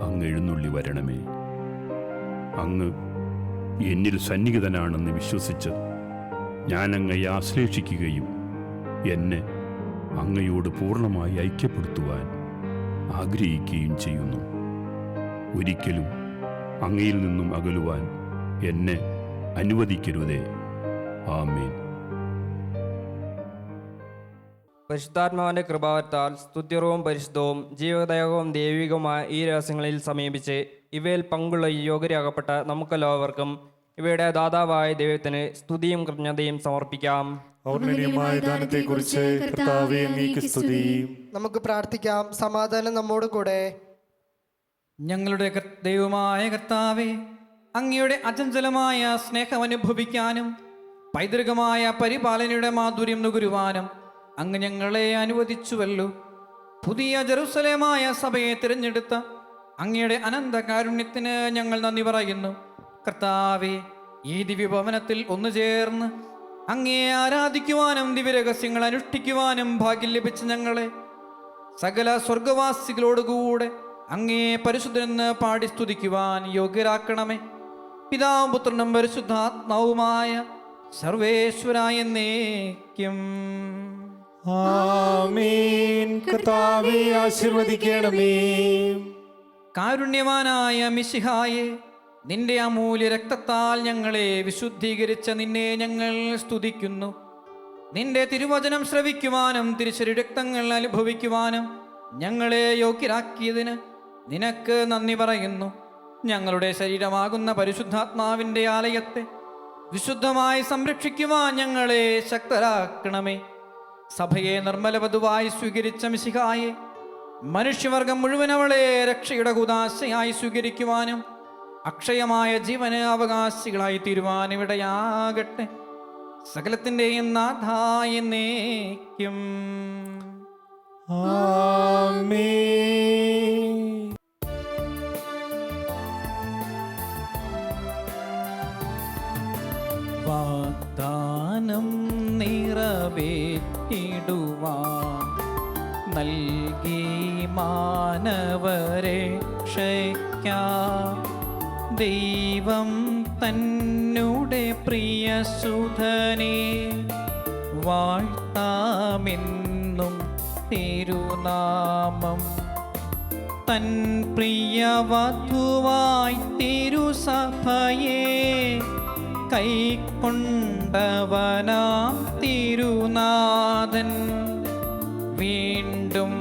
അങ്ങ് എഴുന്നള്ളി വരണമേ. അങ്ങ് എന്നിൽ സന്നിഹിതനാണെന്ന് വിശ്വസിച്ച് ഞാൻ അങ്ങയെ ആശ്ലേഷിക്കുകയും എന്നെ അങ്ങയോട് പൂർണ്ണമായി ഐക്യപ്പെടുത്തുവാൻ ആഗ്രഹിക്കുകയും ചെയ്യുന്നു. ഒരിക്കലും അങ്ങയിൽ നിന്നും അകലുവാൻ എന്നെ അനുവദിക്കരുതേ. ആമേൻ. പരിശുദ്ധാത്മാവിന്റെ കൃപാവത്താൽ സ്തുത്യർവും പരിശുദ്ധവും ജീവദായകവും ദൈവികവുമായ ഈ രഹസ്യങ്ങളിൽ സമീപിച്ച് ഇവയിൽ പങ്കുള്ള യോഗ്യരാകപ്പെട്ട നമുക്കെല്ലാവർക്കും ഇവയുടെ ദാതാവായ ദൈവത്തിന് സ്തുതിയും കൃതജ്ഞതയും സമർപ്പിക്കാം. ഔന്നത്യമായ ദാനത്തെക്കുറിച്ച് കർത്താവേ അങ്ങേക്ക് സ്തുതി. നമുക്ക് പ്രാർത്ഥിക്കാം. സമാധാനം നമ്മോട് കൂടെ. ഞങ്ങളുടെ ദൈവമായ കർത്താവേ, അങ്ങയുടെ അചഞ്ചലമായ സ്നേഹം അനുഭവിക്കാനും പൈതൃകമായ പരിപാലനയുടെ മാധുര്യം നുകരുവാനും അങ്ങ് ഞങ്ങളെ അനുവദിച്ചുവല്ലോ. പുതിയ ജെറുസലേമായ സഭയെ തിരഞ്ഞെടുത്ത അങ്ങയുടെ അനന്ത കാരുണ്യത്തിന് ഞങ്ങൾ നന്ദി പറയുന്നു. കർത്താവേ, ഈ ദിവ്യഭവനത്തിൽ ഒന്നു ചേർന്ന് അങ്ങയെ ആരാധിക്കുവാനും ദിവ്യരഹസ്യങ്ങൾ അനുഷ്ഠിക്കുവാനും ഭാഗ്യം ലഭിച്ച ഞങ്ങളെ സകല സ്വർഗവാസികളോടുകൂടെ അങ്ങേ പരിശുദ്ധനെന്ന് പാടി സ്തുതിക്കുവാൻ യോഗ്യരാക്കണമേ. പിതാവും പുത്രനും പരിശുദ്ധാത്മാവുമായ സർവേശ്വരായ എന്നേക്കും. ആമേൻ. കർത്താവേ ആശീർവദിക്കണമേ. കാരുണ്യവാനായ മിശിഹായെ, നിന്റെ അമൂല്യ രക്തത്താൽ ഞങ്ങളെ വിശുദ്ധീകരിച്ച നിന്നെ ഞങ്ങൾ സ്തുതിക്കുന്നു. നിന്റെ തിരുവചനം ശ്രവിക്കുവാനും തിരുശരീരക്തങ്ങൾ അനുഭവിക്കുവാനും ഞങ്ങളെ യോഗ്യരാക്കിയതിന് നിനക്ക് നന്ദി പറയുന്നു. ഞങ്ങളുടെ ശരീരമാകുന്ന പരിശുദ്ധാത്മാവിൻ്റെ ആലയത്തെ വിശുദ്ധമായി സംരക്ഷിക്കുവാൻ ഞങ്ങളെ ശക്തരാക്കണമേ. സഭയെ നിർമ്മലവധുവായി സ്വീകരിച്ച മിശിഹായെ, മനുഷ്യവർഗം മുഴുവൻ അവളെ രക്ഷയുടെ കൂദാശയായി സ്വീകരിക്കുവാനും അക്ഷയമായ ജീവന് അവകാശികളായി തീരുവാൻ ഇവിടെയാകട്ടെ. സകലത്തിൻ്റെയും നാഥായ എന്നേക്കും. ആമേൻ. വാഗ്ദാനം നിറവേറ്റിടുവാൻ നൽകി മാനവരെ ക്ഷയിക്കാം ദൈവം തന്നുടെ പ്രിയസുധനെ വാഴ്ത്താമെന്നും തിരുനാമം തൻ പ്രിയവധുവായി തിരുസഭയെ കൈക്കൊണ്ടവനാം തിരുനാഥൻ വീണ്ടും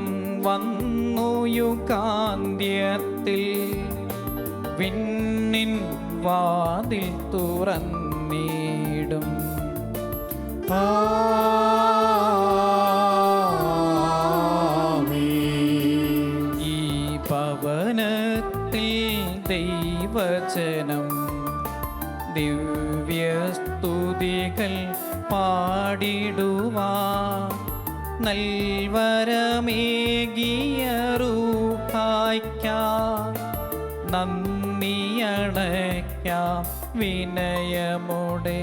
വന്നു യുഗാന്ത്യത്തിൽ വിണ്ണിൻ വാതിൽ തുറന്നിടും. ഈ ഭവനത്തിൽ ദൈവജനം ദിവ്യസ്തുതികൾ പാടിടുവാ നൽവരമേകിയ റൂഹായ്ക്കാം നന്ദിയണയ്ക്കാം വിനയമോടെ.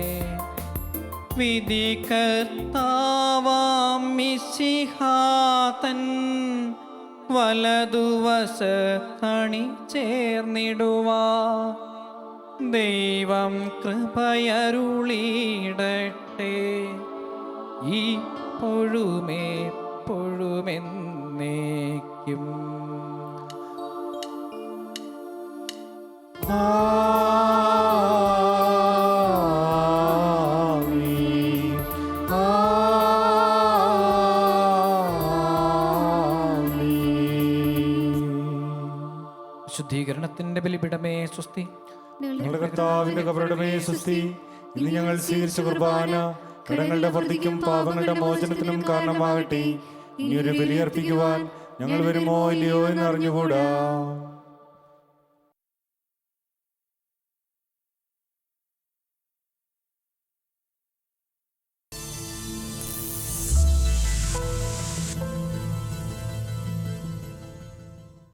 വിധികർത്താവാം മിശിഹാതൻ വലതുവശത്തണി ചേർന്നിടുവാ ദൈവം കൃപയരുളിയിടട്ടെ ഇപ്പോഴുമെന്നേക്കും. ശുദ്ധീകരണത്തിന്റെ ബലിപീഠമേ സ്വസ്തി. ഞങ്ങളുടെ കർത്താവിന്റെ കബറിടമേ സ്വസ്തി. ഇന്ന് ഞങ്ങൾ സ്വീകരിച്ച കുർബാന കടങ്ങളുടെ വർദ്ധിക്കും പാപങ്ങളുടെ മോചനത്തിനും കാരണമാകട്ടെ. ഇനിയൊരു ബലിയർപ്പിക്കുവാൻ ഞങ്ങൾ വരുമോ ഇല്ലയോ എന്ന് അറിഞ്ഞുകൂടാ.